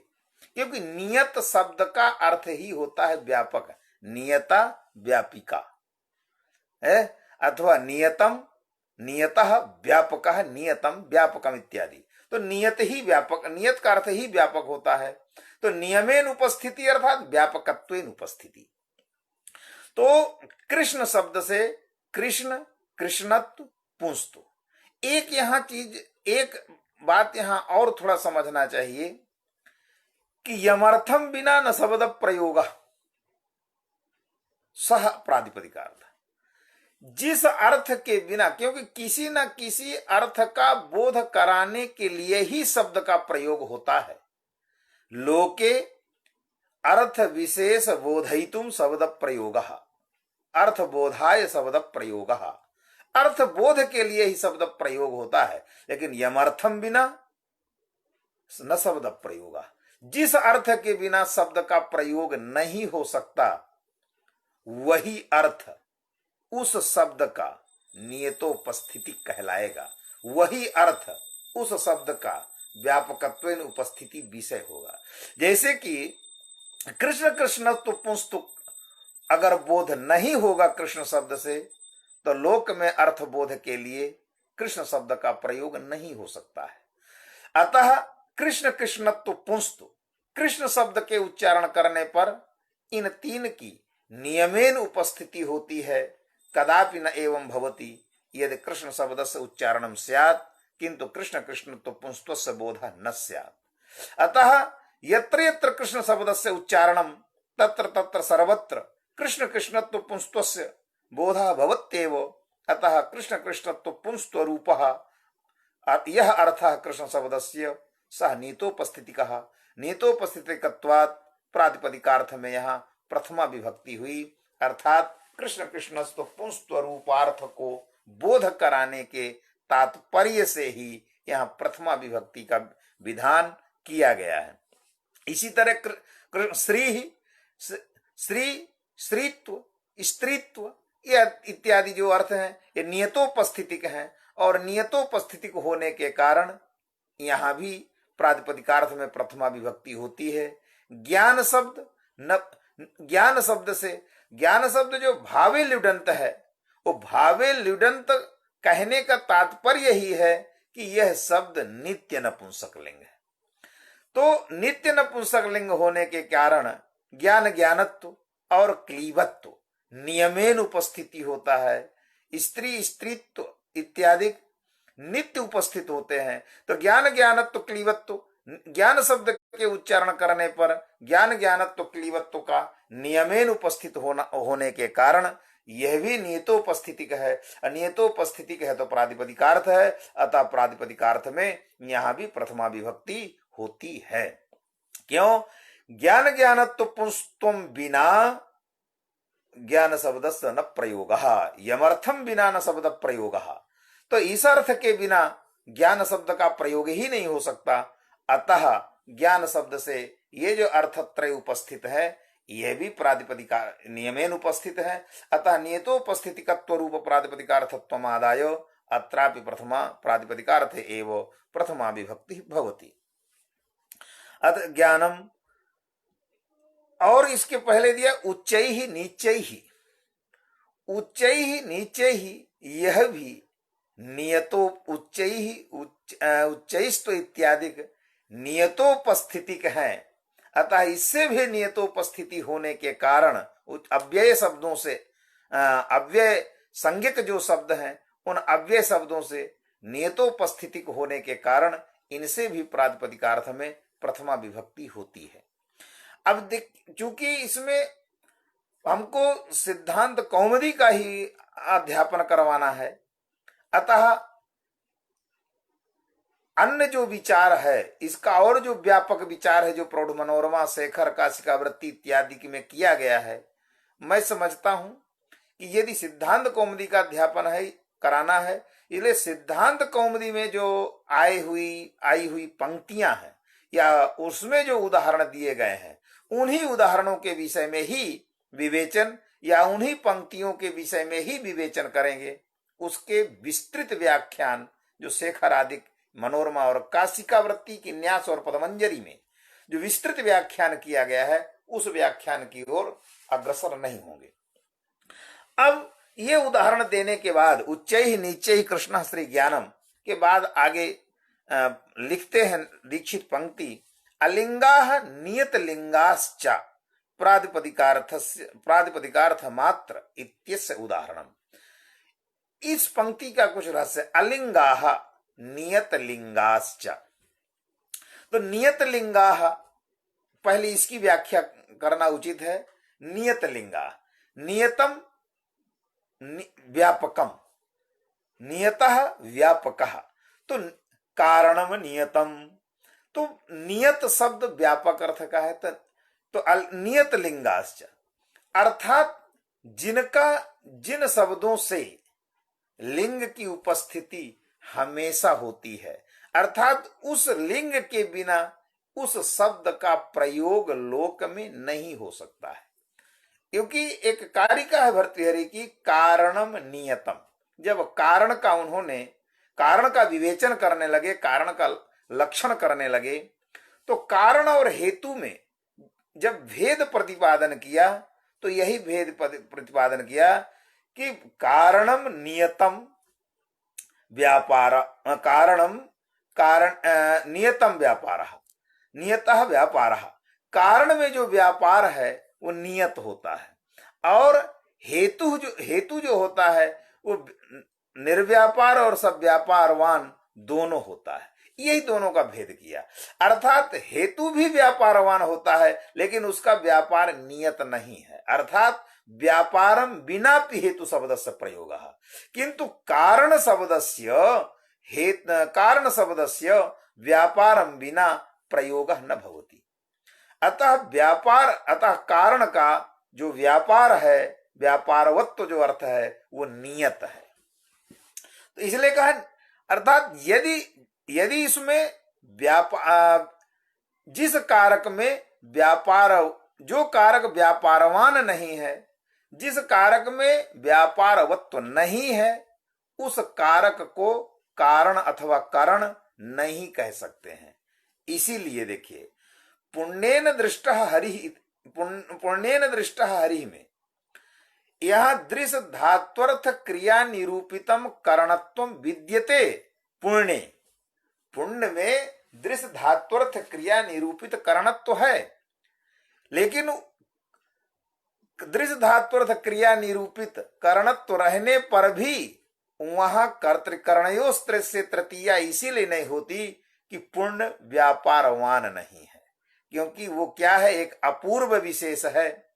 क्योंकि नियत शब्द का अर्थ ही होता है व्यापक, नियता व्यापिका है, अथवा नियतम, नियतः व्यापकः, नियतम व्यापकम इत्यादि। तो नियत ही व्यापक, नियत का अर्थ ही व्यापक होता है। तो नियमेन उपस्थिति अर्थात व्यापकत्वेन उपस्थिति। तो कृष्ण शब्द से कृष्ण, कृष्णत्व, पुंस्तु। एक यहां चीज, एक बात यहां और थोड़ा समझना चाहिए कि यमर्थम बिना न शब्द प्रयोग सह प्रातिपदिकार्थ, जिस अर्थ के बिना, क्योंकि किसी न किसी अर्थ का बोध कराने के लिए ही शब्द का प्रयोग होता है। लोके अर्थ विशेष बोधयितुम शब्द प्रयोग, अर्थ बोधाय शब्द प्रयोग, अर्थ बोध के लिए ही शब्द प्रयोग होता है, लेकिन यमर्थम बिना न शब्द प्रयोग, जिस अर्थ के बिना शब्द का प्रयोग नहीं हो सकता वही अर्थ उस शब्द का नियतोपस्थिति कहलाएगा, वही अर्थ उस शब्द का व्यापकत्वेन उपस्थिति विषय होगा। जैसे कि कृष्ण, कृष्णत्व, पुंस्तु अगर बोध नहीं होगा कृष्ण शब्द से, तो लोक में अर्थ बोध के लिए कृष्ण शब्द का प्रयोग नहीं हो सकता है। अतः कृष्ण, कृष्णत्व, पुंस्तु, कृष्ण शब्द के उच्चारण करने पर इन तीन की नियमेन उपस्थिति होती है। कदापि न एवं भवति यदि कृष्ण शब्द से उच्चारणम स्यात् किंतु कृष्ण, कृष्णत्व, पुंस्तुस्य बोधः न स्यात्। अतः यत्र यत्र कृष्ण शब्द से उच्चारणम तत्र तत्र सर्वत्र कृष्ण, कृष्णत्व, पुंस्तुस्य बोधः भवत्येव। अतः कृष्ण, कृष्णत्व, पुंस्त्व रूपः यह अर्थः कृष्ण शब्दस्य सह नीतोपस्थितिकः। नीतोपस्थितिकत्वात् प्रातिपदिकार्थ में यहाँ प्रथमा विभक्ति हुई, अर्थात कृष्ण, कृष्णस्व, पुंस्त्व रूपार्थ को बोध कराने के तात्पर्य से ही यहाँ प्रथमा विभक्ति का विधान किया गया है। इसी तरह श्री, श्री, श्रीत्व, स्त्रीत्व इत्यादि जो अर्थ हैं ये नियतोपस्थितिक हैं, और नियतोपस्थितिक होने के कारण यहाँ भी प्रातिपदिकार्थ में प्रथमा विभक्ति होती है। ज्ञान शब्द न, ज्ञान शब्द से, ज्ञान शब्द जो भावे ल्युडंत है, वो भावे ल्युडंत कहने का तात्पर्य ही है कि यह शब्द नित्य नपुंसक लिंग है। तो नित्य नपुंसक लिंग होने के कारण ज्ञान, ज्ञानत्व और क्लीबत्व नियमेन उपस्थिति होता है। स्त्री, स्त्रीत्व इत्यादि नित्य उपस्थित होते हैं। तो ज्ञान, ज्ञानत्व, क्लीबत्व, ज्ञान शब्द के उच्चारण करने पर ज्ञान, ज्ञानत्व, क्लीबत्व का नियमेन उपस्थित होने के कारण यह भी नियतोपस्थितिक है। अनियतोपस्थितिक है तो प्रातिपदिकार्थ है, अतः प्रातिपदिकार्थ में यहां भी प्रथमा विभक्ति होती है। क्यों? ज्ञान, ज्ञानत्व, पुंस्त्वम बिना ज्ञान शब्दस्य न प्रयोगः, यमर्थम बिना न शब्द प्रयोगः। तो इस अर्थ के बिना ज्ञान शब्द का प्रयोग ही नहीं हो सकता। अतः ज्ञान शब्द से ये जो अर्थत्रय उपस्थित है यह भी प्रातिपदिका नियमेन उपस्थित है। अतः नियतोपस्थितिकत्व रूप प्रातिपदिकार्थत्वम आदाय अत्रापि प्रथमा प्रातिपदिकार्थे एव प्रथमा विभक्ति भवति। अतः ज्ञानम, और इसके पहले दिया उच्चैः नीचैः, उच्चैः नीचैः, यह भी नियतो उच्चैः उच्चैस्तु इत्यादि नियतोपस्थितिक है। अतः इससे भी नियतोपस्थिति होने के कारण अव्यय शब्दों से, अव्यय संज्ञक जो शब्द हैं उन अव्यय शब्दों से नियतोपस्थितिक होने के कारण इनसे भी प्रातिपदिकार्थ में प्रथमा विभक्ति होती है। अब देख, चूंकि इसमें हमको सिद्धांत कौमुदी का ही अध्यापन करवाना है, अतः अन्य जो विचार है इसका और जो व्यापक विचार है जो प्रौढ़ मनोरमा, शेखर, काशिकावृत्ति इत्यादि की में किया गया है, मैं समझता हूं कि यदि सिद्धांत कौमुदी का अध्यापन है कराना है, इसलिए सिद्धांत कौमुदी में जो आई हुई पंक्तियां हैं या उसमें जो उदाहरण दिए गए हैं, उन्हीं उदाहरणों के विषय में ही विवेचन या उन्हीं पंक्तियों के विषय में ही विवेचन करेंगे। उसके विस्तृत व्याख्यान जो शेखर आदि, मनोरमा और काशिकावृत्ति की न्यास और पदमंजरी में जो विस्तृत व्याख्यान किया गया है, उस व्याख्यान की ओर अग्रसर नहीं होंगे। अब ये उदाहरण देने के बाद उच्चैः नीचैः कृष्णः श्री ज्ञानम के बाद आगे लिखते हैं दीक्षित पंक्ति, अलिंगाः नियत लिंगाश्च प्रातिपदिकार्थ मात्र इत्यस्य उदाहरणम। इस पंक्ति का कुछ रहस्य, अलिंगाः नियत लिंगाश्च। तो नियत लिंगाः, पहले इसकी व्याख्या करना उचित है। नियत लिंगा, नियतम व्यापकम, नियतः व्यापकः, तो कारणम नियतम। तो नियत शब्द व्यापक अर्थ का है, तो नियत लिंगाश्च अर्थात जिन शब्दों से लिंग की उपस्थिति हमेशा होती है, अर्थात उस लिंग के बिना उस शब्द का प्रयोग लोक में नहीं हो सकता है। क्योंकि एक कारिका है भर्तृहरि की, कारणम नियतम। जब कारण का उन्होंने कारण का विवेचन करने लगे, कारण का लक्षण करने लगे, तो कारण और हेतु में जब भेद प्रतिपादन किया तो यही भेद प्रतिपादन किया कि कारणम नियतम व्यापार, नियतम व्यापार, नियतः व्यापार। कारण में जो व्यापार है वो नियत होता है, और हेतु जो होता है वो निर्व्यापार और सब व्यापारवान दोनों होता है। यही दोनों का भेद किया, अर्थात हेतु भी व्यापारवान होता है लेकिन उसका व्यापार नियत नहीं है, अर्थात व्यापारम बिना हेतु शब्दस्य प्रयोगः, किंतु कारण शब्दस्य व्यापारम बिना प्रयोगः न भवति। अतः कारण का जो व्यापार है, व्यापारवत्व जो अर्थ है वो नियत है। तो इसलिए कहा, अर्थात यदि इसमें जिस कारक में व्यापार, जो कारक व्यापारवान नहीं है, जिस कारक में व्यापारवत्व नहीं है, उस कारक को कारण अथवा करण नहीं कह सकते हैं। इसीलिए देखिए, पुण्येन दृष्टः हरि में यह दृश धात्वर्थ क्रिया निरूपितम करणत्वम विद्यते। पुण्य में दृश धात्वर्थ क्रिया निरूपित करणत्व है, लेकिन दृश धात्वर्थ क्रिया निरूपित करणत्व रहने पर भी वहां कर्तृकरणयोस्त्र से तृतीया इसीलिए नहीं होती कि पुण्य व्यापारवान नहीं है, क्योंकि वो क्या है, एक अपूर्व विशेष है।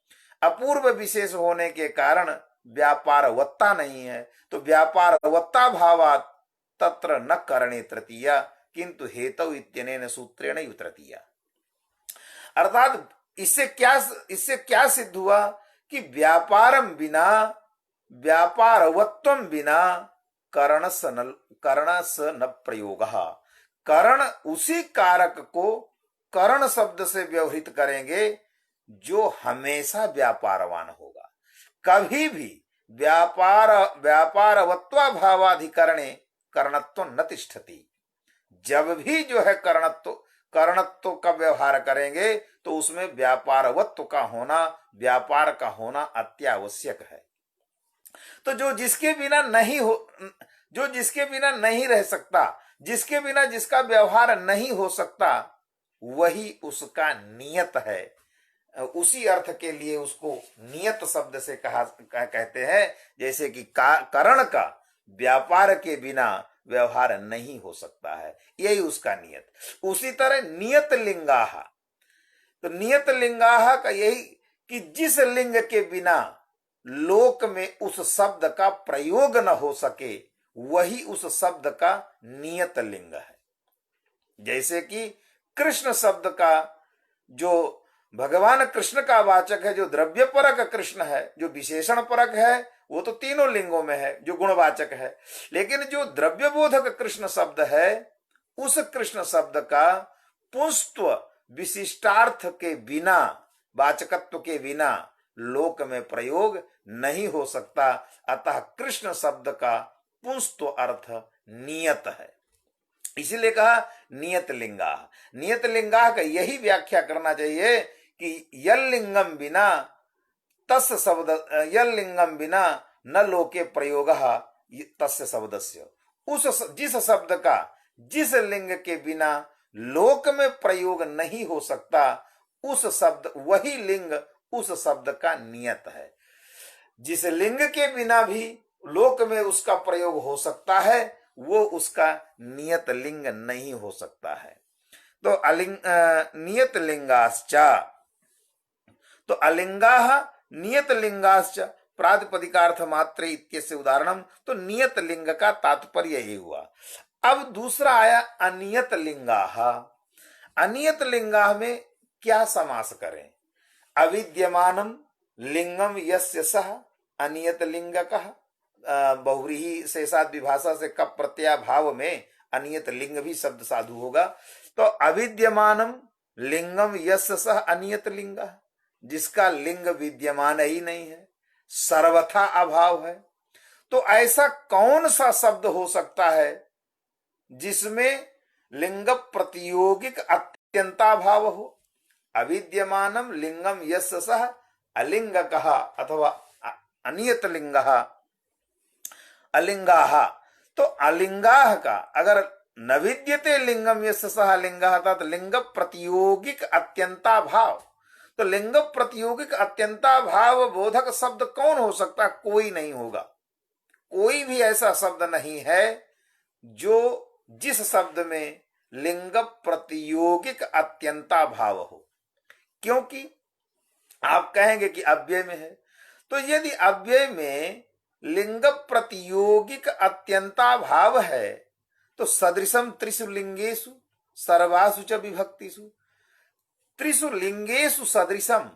अपूर्व विशेष होने के कारण व्यापारवत्ता नहीं है, तो व्यापारवत्ता भावात् तत्र न करणे तृतीया किंतु हेतु इत्यनेन सूत्रेण तृतीया। अर्थात इससे क्या सिद्ध हुआ कि व्यापारम बिना, व्यापारवत्वम बिना करण स न प्रयोगः। करण, उसी कारक को करण शब्द से व्यवहृत करेंगे जो हमेशा व्यापारवान होगा। कभी भी व्यापारवत्वाभावाधिकरणे करणत्व न तिष्ठति। जब भी जो है करणत्व का व्यवहार करेंगे तो उसमें व्यापारवत्व का होना, व्यापार का होना अत्यावश्यक है। तो जो जिसके बिना नहीं रह सकता, जिसके बिना जिसका व्यवहार नहीं हो सकता, वही उसका नियत है। उसी अर्थ के लिए उसको नियत शब्द से कहते हैं। जैसे कि करण का व्यापार के बिना व्यवहार नहीं हो सकता है, यही उसका नियत। उसी तरह नियत लिंगाह, तो नियत लिंगाह का यही कि जिस लिंग के बिना लोक में उस शब्द का प्रयोग न हो सके वही उस शब्द का नियत लिंग है। जैसे कि कृष्ण शब्द का जो भगवान कृष्ण का वाचक है, जो द्रव्य परक कृष्ण है, जो विशेषण परक है, वो तो तीनों लिंगों में है, जो गुणवाचक है। लेकिन जो द्रव्य बोधक कृष्ण शब्द है, उस कृष्ण शब्द का पुंस्त्व विशिष्टार्थ के बिना, वाचकत्व के बिना लोक में प्रयोग नहीं हो सकता। अतः कृष्ण शब्द का पुंस्त्व अर्थ नियत है, इसीलिए कहा नियत लिंगा। नियत लिंगा का यही व्याख्या करना चाहिए कि यल्लिंगम बिना तस्य शब्द, यल्लिंगम बिना न लोके प्रयोग तस्य शब्दस्य, उस जिस शब्द का जिस लिंग के बिना लोक में प्रयोग नहीं हो सकता, उस शब्द, वही लिंग उस शब्द का नियत है। जिस लिंग के बिना भी लोक में उसका प्रयोग हो सकता है, वो उसका नियत लिंग नहीं हो सकता है। तो नियत लिंगाश्च, तो अलिंगाः नियत लिंगाश्च प्रातिपदिकार्थ मात्र इत्यस्य उदाहरणम, तो नियत लिंग का तात्पर्य यही हुआ। अब दूसरा आया अनियत लिंगाः। अनियत लिंगाः में क्या समास करें? अविद्यमानम लिंगम यस्य सह अनियत लिंगकः, बहुव्रीहि शेषाद विभाषा से कप प्रत्यय भाव में अनियत लिंग भी शब्द साधु होगा। तो अविद्यमानम लिंगम यस्य सह अनियत लिंग, जिसका लिंग विद्यमान ही नहीं है, सर्वथा अभाव है। तो ऐसा कौन सा शब्द हो सकता है जिसमें लिंग प्रतियोगिक अत्यंताभाव हो? अविद्यमानम लिंगम यस्य सह अलिंगकः अथवा अनियत लिंगः अलिंगाः। तो अलिंगाः का अगर न विद्यते लिंगम यस्य सह अलिंगाः तो लिंग प्रतियोगिक अत्यंताभाव, तो लिंग प्रतियोगिक अत्यंताभाव बोधक शब्द कौन हो सकता? कोई नहीं होगा। कोई भी ऐसा शब्द नहीं है जो जिस शब्द में लिंग प्रतियोगिक अत्यंताभाव हो। क्योंकि आप कहेंगे कि अव्यय में है, तो यदि अव्यय में लिंग प्रतियोगिक अत्यंताभाव है तो सदृशम त्रिषु लिंगेषु सर्वासु च विभक्तिषु, त्रिषु लिंगेषु सदृशम,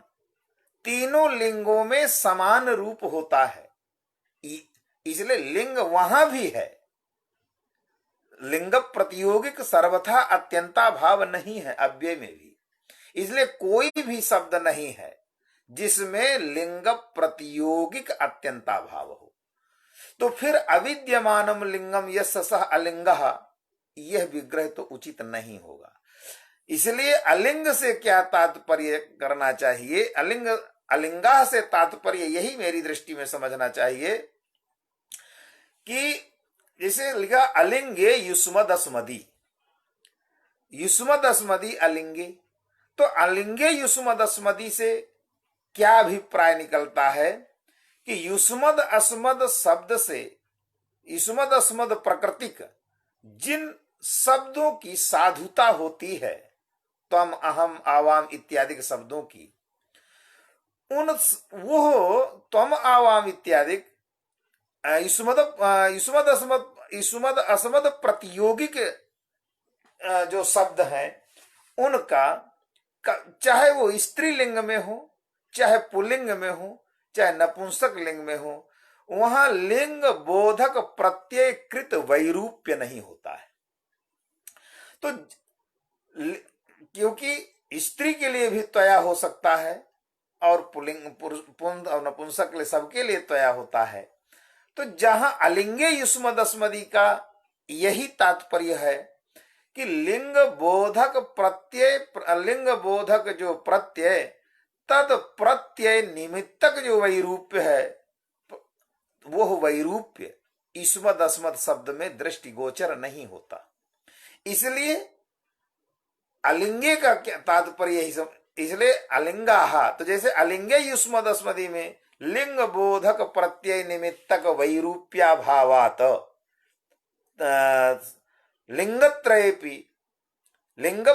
तीनों लिंगों में समान रूप होता है, इसलिए लिंग वहां भी है। लिंग प्रतियोगिक सर्वथा अत्यंता भाव नहीं है अव्यय में भी, इसलिए कोई भी शब्द नहीं है जिसमें लिंग प्रतियोगिक अत्यंता भाव हो। तो फिर अविद्यमानम लिंगम यस्य सह अलिंगः, यह विग्रह तो उचित नहीं होगा। इसलिए अलिंग से क्या तात्पर्य करना चाहिए? अलिंगा से तात्पर्य यही मेरी दृष्टि में समझना चाहिए कि जैसे लिखा अलिंगे युष्मद अस्मदी, युष्मद अस्मदी अलिंगे, तो अलिंगे युष्मद अस्मदी से क्या अभिप्राय निकलता है कि युष्मद अस्मद शब्द से, युष्मद अस्मद प्रकृतिक जिन शब्दों की साधुता होती है, त्वम अहम आवाम इत्यादि के शब्दों की, उन वो त्वम आवाम इत्यादि युष्मद अस्मद प्रतियोगिक जो शब्द हैं उनका, चाहे वो स्त्रीलिंग में हो, चाहे पुल्लिंग में हो, चाहे नपुंसक लिंग में हो, वहां लिंग बोधक प्रत्यय कृत वैरूप्य नहीं होता है। तो क्योंकि स्त्री के लिए भी त्वया हो सकता है और पुल्लिंग पुंद और नपुंसक के लिए सबके लिए त्वया होता है। तो जहां अलिंगे युष्मद अस्मदी का यही तात्पर्य है कि लिंग बोधक प्रत्यय, लिंग बोधक जो प्रत्यय, तद प्रत्यय निमित्तक जो वैरूप्य है, वो वैरूप्य युष्मद अस्मद शब्द में दृष्टिगोचर नहीं होता। इसलिए अलिंगे का क्या तात्पर्य यही सब, इसलिए अलिंगाः, तो जैसे अलिंगे युष्मद अस्मदी में लिंग बोधक प्रत्यय निमित्तक वैरूप्याभावात, लिंगत्रयेपि लिंग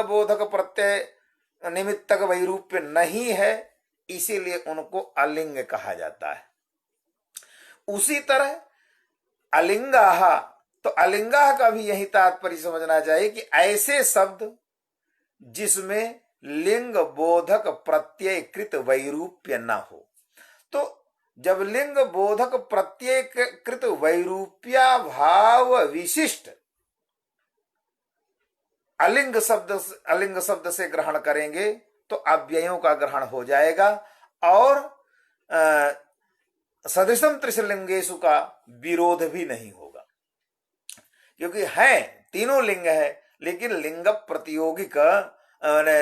बोधक प्रत्यय निमित्तक वैरूप्य नहीं है, इसीलिए उनको अलिंग कहा जाता है। उसी तरह अलिंगाह, तो अलिंगाह का भी यही तात्पर्य समझना चाहिए कि ऐसे शब्द जिसमें लिंग बोधक प्रत्यय कृत वैरूप्य न हो। तो जब लिंग बोधक प्रत्यय कृत वैरूप्या भाव विशिष्ट अलिंग शब्द से ग्रहण करेंगे तो अव्ययों का ग्रहण हो जाएगा और सदृशम त्रिशलिंगेशु का विरोध भी नहीं होगा, क्योंकि है तीनों लिंग है, लेकिन लिंग प्रतियोगिक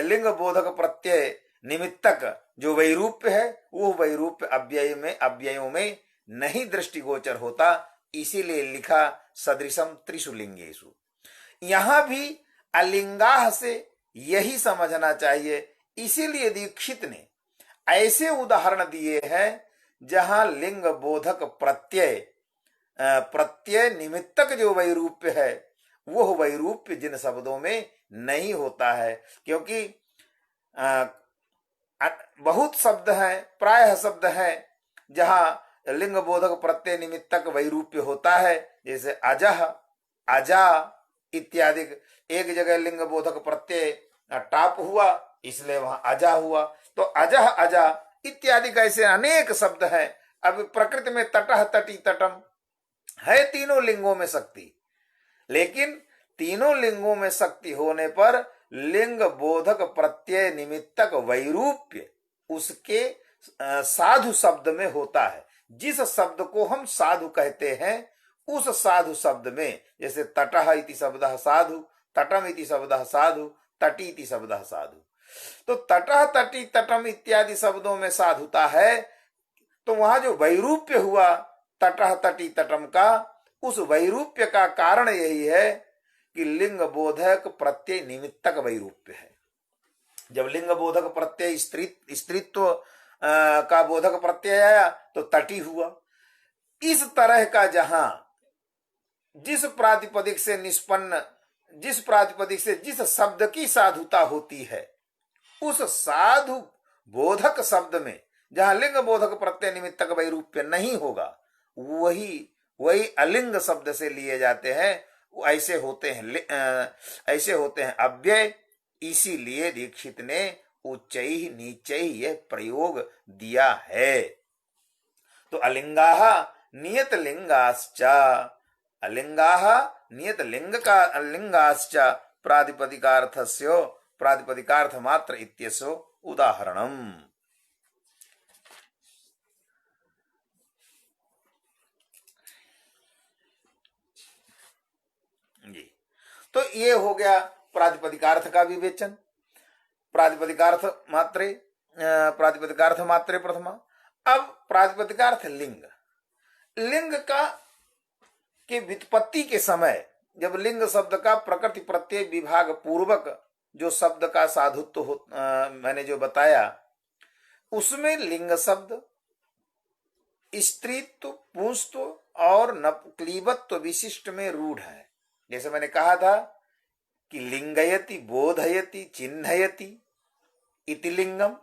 लिंग बोधक प्रत्यय निमित्तक जो वैरूप्य है वो वैरूप्य अव्ययों में नहीं दृष्टिगोचर होता, इसीलिए लिखा सदृशम त्रिषु लिंगेषु। यहां भी अलिंगाह से यही समझना चाहिए, इसीलिए दीक्षित ने ऐसे उदाहरण दिए हैं जहां लिंग बोधक प्रत्यय निमित्तक जो वैरूप्य है वह वैरूप्य जिन शब्दों में नहीं होता है, क्योंकि बहुत शब्द हैं, प्रायः शब्द हैं जहां लिंग बोधक प्रत्यय निमित्तक वैरूप्य होता है, जैसे अजह, अजा इत्यादि। एक जगह लिंग बोधक प्रत्यय टाप हुआ इसलिए वहां अजा हुआ, तो अजह, अजा इत्यादि कैसे अनेक शब्द हैं। अब प्रकृति में तटह, तटी, तटम है तीनों लिंगों में शक्ति, लेकिन तीनों लिंगों में शक्ति होने पर लिंग बोधक प्रत्यय निमित्तक वैरूप्य उसके साधु शब्द में होता है। जिस शब्द को हम साधु कहते हैं उस साधु शब्द में, जैसे तटः इति शब्दः साधु, तटम इति शब्दः साधु, तटी इति शब्दः साधु, तो तटः, तटी, तटम इत्यादि शब्दों में साधुता है, तो वहां जो वैरूप्य हुआ तटः, तटी, तटम का, उस वैरूप्य का कारण यही है कि लिंग बोधक प्रत्यय निमित्तक वैरूप्य है। जब लिंग बोधक प्रत्यय स्त्रीत्व का बोधक प्रत्यय आया तो तटी हुआ। इस तरह का जहां जिस प्रातिपदिक से निष्पन्न, जिस प्रातिपदिक से जिस शब्द की साधुता होती है, उस साधु बोधक शब्द में जहां लिंग बोधक प्रत्यय निमित्तक वैरूप्य नहीं होगा, वही अलिंग शब्द से लिए जाते हैं, ऐसे होते हैं अव्यय। इसीलिए दीक्षित ने उच्चैः नीचैः यह प्रयोग दिया है। तो अलिंगाः नियत लिंगाश्च, अलिंगाः नियत लिंगाश्च प्रातिपदिकार्थस्य प्रातिपदिकार्थ मात्र इत्यस्य उदाहरणम। जी, तो ये हो गया प्रातिपदिकार्थ का विवेचन। प्रातिपदिकार्थ मात्रे प्रथमा। अब प्रातिपदिकार्थ लिंग, लिंग का के व्युत्पत्ति के समय जब लिंग शब्द का प्रकृति प्रत्यय विभाग पूर्वक जो शब्द का साधुत्व मैंने जो बताया, उसमें लिंग शब्द स्त्रीत्व, पुंस्त्व और क्लीबत्व विशिष्ट में रूढ़ है। जैसे मैंने कहा था कि लिंगयति, बोधयति, चिन्हयति इति लिंगम,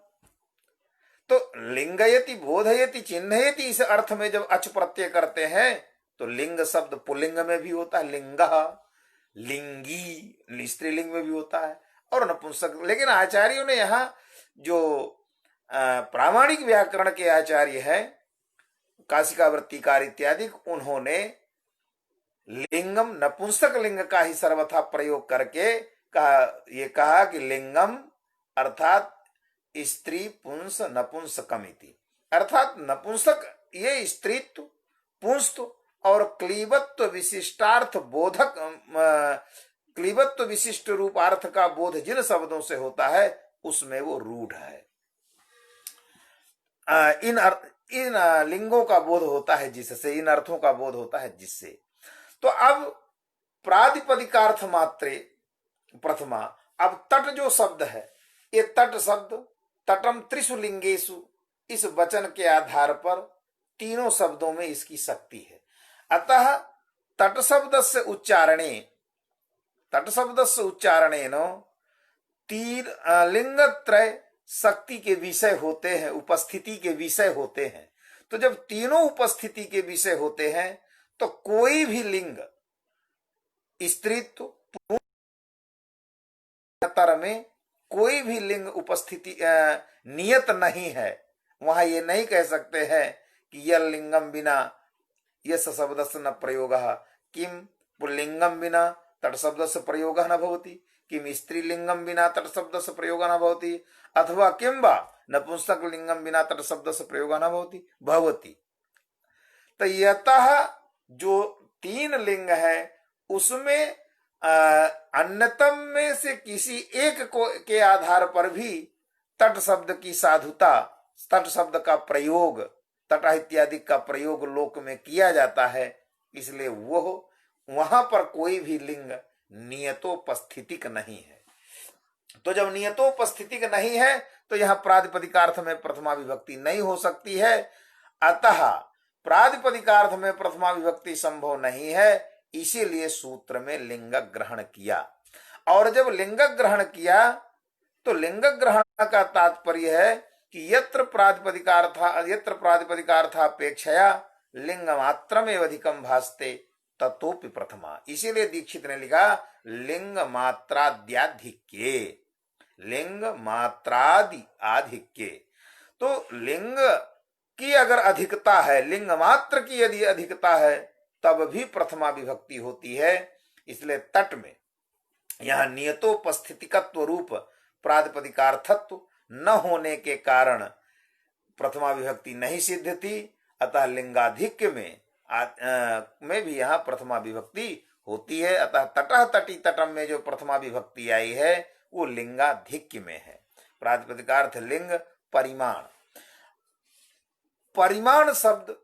तो लिंगयति, बोधयति, चिन्हयति इस अर्थ में जब अच प्रत्यय करते हैं तो लिंग शब्द पुल्लिंग में भी होता है, लिंगः, लिंगी स्त्रीलिंग में भी होता है और नपुंसक। लेकिन आचार्यों ने यहाँ जो प्रामाणिक व्याकरण के आचार्य हैं, काशिकावृत्तिकार इत्यादि, उन्होंने लिंगम नपुंसक लिंग का ही सर्वथा प्रयोग करके कहा कि लिंगम अर्थात स्त्री पुंस नपुंसकम इति, अर्थात नपुंसक ये स्त्रीत्व, पुंस्त्व और क्लीबत्व विशिष्टार्थ बोधक, क्लीबत्व विशिष्ट रूपार्थ का बोध जिन शब्दों से होता है उसमें वो रूढ़ है। इन लिंगों का बोध होता है जिससे, इन अर्थों का बोध होता है जिससे। तो अब प्रातिपदिकार्थ मात्रे प्रथमा, अब तट जो शब्द है, ये तट शब्द तटम त्रिषु लिंगेषु, इस वचन के आधार पर तीनों शब्दों में इसकी शक्ति है। अतः तटशब्दस्य उच्चारणेन तीन लिंगत्रय शक्ति के विषय होते हैं, उपस्थिति के विषय होते हैं। तो जब तीनों उपस्थिति के विषय होते हैं तो कोई भी लिंग स्त्रीत्व पूर्णतर में कोई भी लिंग उपस्थिति नियत नहीं है। वहां ये नहीं कह सकते हैं कि यह लिंगम बिना यस शब्दस्य न प्रयोगः, किम पुल्लिंगम बिना तत्शब्दस्य प्रयोगः न भवति, किम स्त्रीलिंगम बिना तत्शब्दस्य प्रयोगः न भवति, अथवा किम वा नपुंसक लिंगम बिना तत्शब्दस्य प्रयोगः न भवति। तो यतः जो तीन लिंग है उसमें अन्यतम में से किसी एक के आधार पर भी तट शब्द की साधुता, तट शब्द का प्रयोग, तटः इत्यादि का प्रयोग लोक में किया जाता है, इसलिए वहां पर कोई भी लिंग नियतोपस्थितिक नहीं है। तो जब नियतोपस्थितिक नहीं है तो यह प्रातिपदिकार्थ में प्रथमा विभक्ति नहीं हो सकती है। अतः प्रातिपदिकार्थ में प्रथमा विभक्ति संभव नहीं है, इसीलिए सूत्र में लिंग ग्रहण किया। और जब लिंग ग्रहण किया तो लिंग ग्रहण का तात्पर्य है कि यत्र प्रातिपदिकार्थापेक्षया लिंग मात्रमेव अधिकम भासते ततोपि प्रथमा। इसीलिए दीक्षित ने लिखा लिंग मात्राद्याधिक्ये, लिंग मात्रादि आधिक्ये। तो लिंग की अगर अधिकता है, लिंग मात्र की यदि अधिकता है तब भी प्रथमा विभक्ति होती है। इसलिए तट में यहां नियतोपस्थितिकत्व रूप प्रातिपदिकार्थत्व न होने के कारण प्रथमा विभक्ति नहीं सिद्ध थी। अतः लिंगाधिक्य में भी यहाँ प्रथमा विभक्ति होती है। अतः तटः तटी तटम में जो प्रथमा विभक्ति आई है वो लिंगाधिक्य में है। प्रातिपदिकार्थ लिंग परिमाण, परिमाण शब्द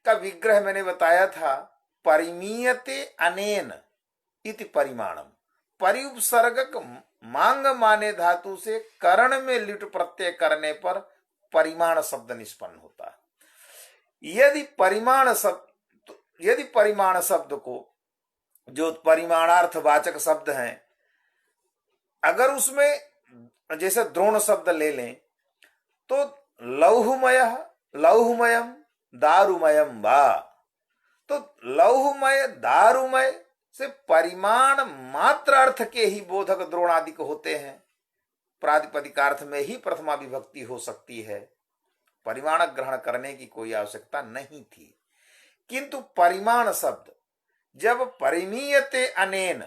का विग्रह मैंने बताया था, परिमीयते अनेन इति परिमाणम। परिउपसर्गक मांग माने धातु से करण में लिट प्रत्यय करने पर परिमाण शब्द निष्पन्न होता है। यदि परिमाण शब्द को, जो परिमाणार्थ वाचक शब्द हैं, अगर उसमें जैसे द्रोण शब्द ले लें तो लौहमयम दारुमयम वा, तो लौहमय दारुमय से परिमाण मात्र अर्थ के ही बोधक द्रोणादिक होते हैं। प्रातिपदिकार्थ में ही प्रथमा विभक्ति हो सकती है, परिमाण ग्रहण करने की कोई आवश्यकता नहीं थी। किंतु परिमाण शब्द जब परिमीयते अनेन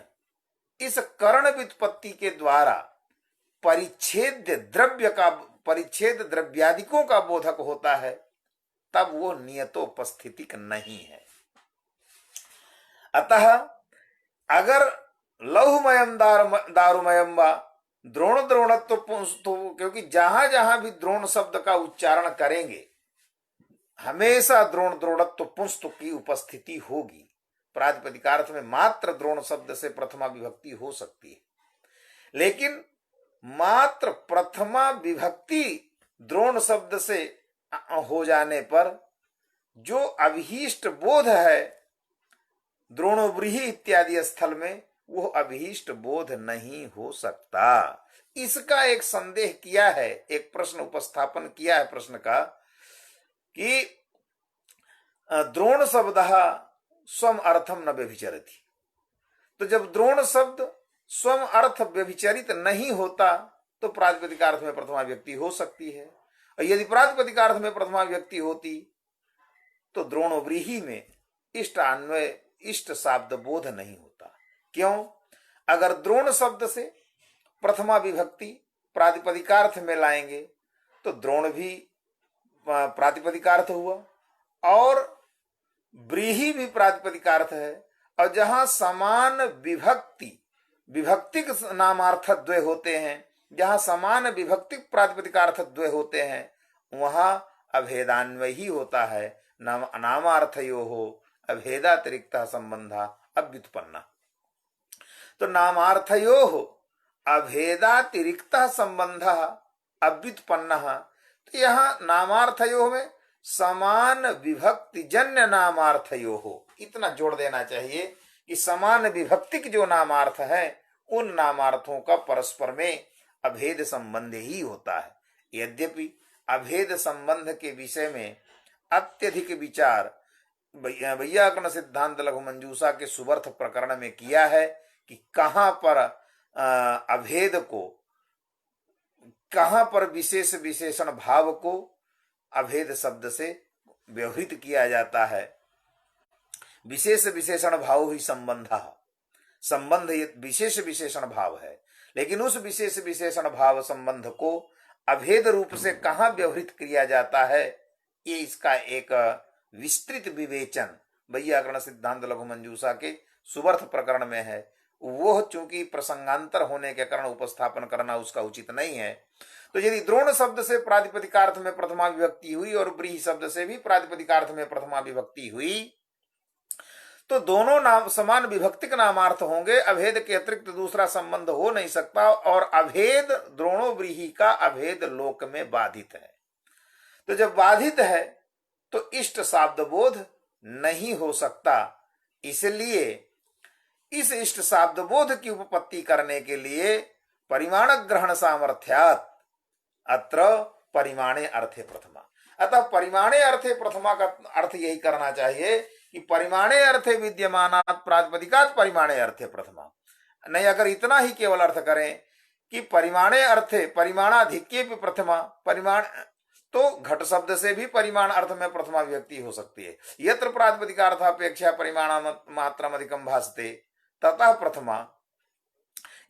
इस कर्ण व्युत्पत्ति के द्वारा परिच्छेद द्रव्यादिकों का बोधक होता है तब वो नियतोपस्थितिक नहीं है। अतः अगर लौहमयम दारुमयम वा द्रोण द्रोणत्व पुंस्तु, क्योंकि जहां जहां भी द्रोण शब्द का उच्चारण करेंगे हमेशा द्रोण द्रोणत्व पुंस्तु की उपस्थिति होगी। प्रातिपदिकार्थ में मात्र द्रोण शब्द से प्रथमा विभक्ति हो सकती है, लेकिन मात्र प्रथमा विभक्ति द्रोण शब्द से हो जाने पर जो अभिष्ट बोध है द्रोणोव्रीहि इत्यादि स्थल में, वो अभिष्ट बोध नहीं हो सकता। इसका एक संदेह किया है, एक प्रश्न उपस्थापन किया है प्रश्न का कि द्रोण शब्द स्वम अर्थम न व्यभिचरति। तो जब द्रोण शब्द स्वम अर्थ व्यभिचरित नहीं होता तो प्रातिपदिकार्थ में प्रथमा विभक्ति हो सकती है, और यदि प्रातिपदिकार्थ में प्रथमा विभक्ति होती तो द्रोणोव्रीहि में इष्ट अन्वय इष्ट शाब्द बोध नहीं होता। क्यों? अगर द्रोण शब्द से प्रथमा विभक्ति प्रातिपदिकार्थ में लाएंगे तो द्रोण भी प्रातिपदिकार्थ हुआ और व्रीहि भी प्रातिपदिकार्थ है, और जहां समान विभक्तिक नामार्थ द्वय होते हैं, जहां समान विभक्तिक प्रातिपदिकार्थ द्वय होते हैं, वहां अभेदान्वय ही होता है। नामार्थयोः अभेदातिरिक्तः संबंधः अव्युत्पन्नः। तो नामार्थयोः अभेदातिरिक्तः संबंधः अव्युत्पन्नः, तो यहाँ नामार्थयोः में समान विभक्ति जन्य नामार्थयो हो, इतना जोड़ देना चाहिए कि समान विभक्तिक जो नामार्थ है उन नामार्थों का परस्पर में अभेद संबंध ही होता है। यद्यपि अभेद संबंध के विषय में अत्यधिक विचार वैयाकरण सिद्धांत लघु मंजूषा के सुबर्थ प्रकरण में किया है कि कहां पर अभेद को, कहां पर विशेष विशेषण भाव को अभेद शब्द से व्यवहित किया जाता है। विशेष विशेषण भाव ही संबंध, संबंध विशेष विशेषण भाव है, लेकिन उस विशेष विशेषण भाव संबंध को अभेद रूप से कहां व्यवहित किया जाता है, ये इसका एक विस्तृत विवेचन वैयाकरण सिद्धांत लघु मंजूषा के सुबर्थ प्रकरण में है। वो चूंकि प्रसंगांतर होने के कारण उपस्थापन करना उसका उचित नहीं है। तो यदि द्रोण शब्द से प्रातिपदिकार्थ में प्रथमा विभक्ति हुई और व्रीहि शब्द से भी प्रातिपदिकार्थ में प्रथमा विभक्ति हुई, तो दोनों नाम समान विभक्तिक नामार्थ होंगे। अभेद के अतिरिक्त दूसरा संबंध हो नहीं सकता और अभेद द्रोणो व्रीहि का अभेद लोक में बाधित है। तो जब बाधित है तो इष्ट शाब्द बोध नहीं हो सकता। इसलिए इस इष्ट शाब्द बोध की उपपत्ति करने के लिए परिमाण ग्रहण सामर्थ्यात् अत्र परिमाणे अर्थे प्रथमा। अतः परिमाणे अर्थे प्रथमा का अर्थ यही करना चाहिए कि परिमाणे अर्थे विद्यमानात् प्रातिपदिकात् परिमाणे अर्थे प्रथमा। नहीं, अगर इतना ही केवल अर्थ करें कि परिमाणे अर्थे परिमाणाधिक्ये प्रथमा, परिमाण, तो घट शब्द से भी परिमाण अर्थ में प्रथमा विभक्ति हो सकती है। यत्र प्रातिपदिकार्थापेक्षा परिमाण मात्रम अधिकम भासते ततः प्रथमा,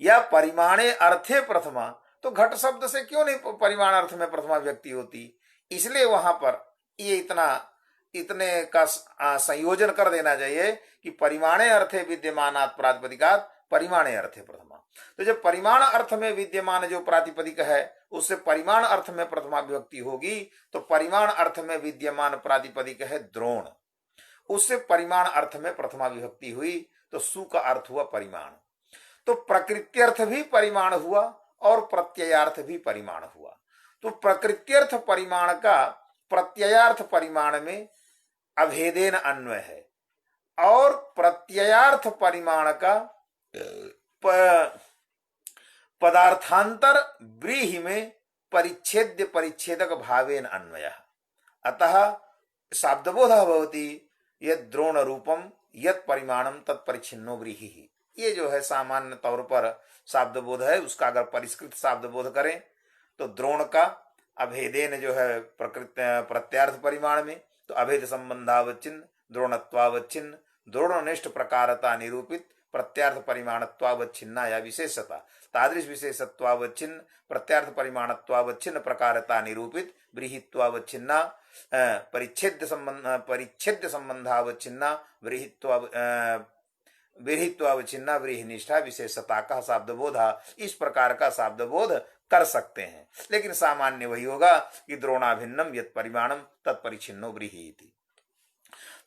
या परिमाणे अर्थे प्रथमा, तो घट शब्द से क्यों नहीं परिमाण अर्थ में प्रथमा विभक्ति होती। इसलिए वहां पर ये इतने का संयोजन कर देना चाहिए कि परिमाणे अर्थे विद्यमानात् प्रातिपदिकात् परिमाणे अर्थे प्रथमा। तो जब परिमाण अर्थ में विद्यमान जो प्रातिपदिक है उससे परिमाण अर्थ में प्रथमा विभक्ति होगी, तो परिमाण अर्थ में विद्यमान प्रातिपदिक है द्रोण, उससे परिमाण अर्थ में प्रथमा विभक्ति हुई, तो सु का अर्थ हुआ परिमाण। तो प्रकृत्यर्थ भी परिमाण हुआ और प्रत्ययार्थ भी परिमाण हुआ। तो प्रकृत्यर्थ परिमाण का प्रत्ययार्थ परिमाण में अभेदेन अन्वय है और प्रत्ययार्थ परिमाण का पदार्थांतर व्रीहि में परिच्छेद्य परिच्छेदक भावेन अन्वय। अतः शाब्दबोधः भवति यद् द्रोण रूपम यत् परिमाणम तत्परिच्छिन्नो व्रीहि। ये जो है सामान्य तौर पर शाब्दबोध है, उसका अगर परिष्कृत शाब्दबोध करें तो द्रोण का अभेदेन जो है प्रत्यार्थ परिमाण में, तो अभेद संबंधावच्छिन्न द्रोणत्वावच्छिन्न द्रोणनिष्ठ प्रकारता निरूपित प्रत्यार्थ परिमाणत्वावच्छिन्ना या विशेषता तादृश विशेषत्वावच्छिन्न प्रत्यार्थ परिमाणत्वावच्छिन्न प्रकारता निरूपित व्रीहित्वावच्छिन्ना परिच्छेद्य संबंधावच्छिन्ना व्रीहित्वावच्छिन्ना व्रीहिनिष्ठा विशेषता का शाब्दबोध, इस प्रकार का शाब्दबोध कर सकते हैं। लेकिन सामान्य वही होगा कि द्रोणाभिन्नम यत् परिमाणम तत्परिच्छिन्नो व्रीहि इति।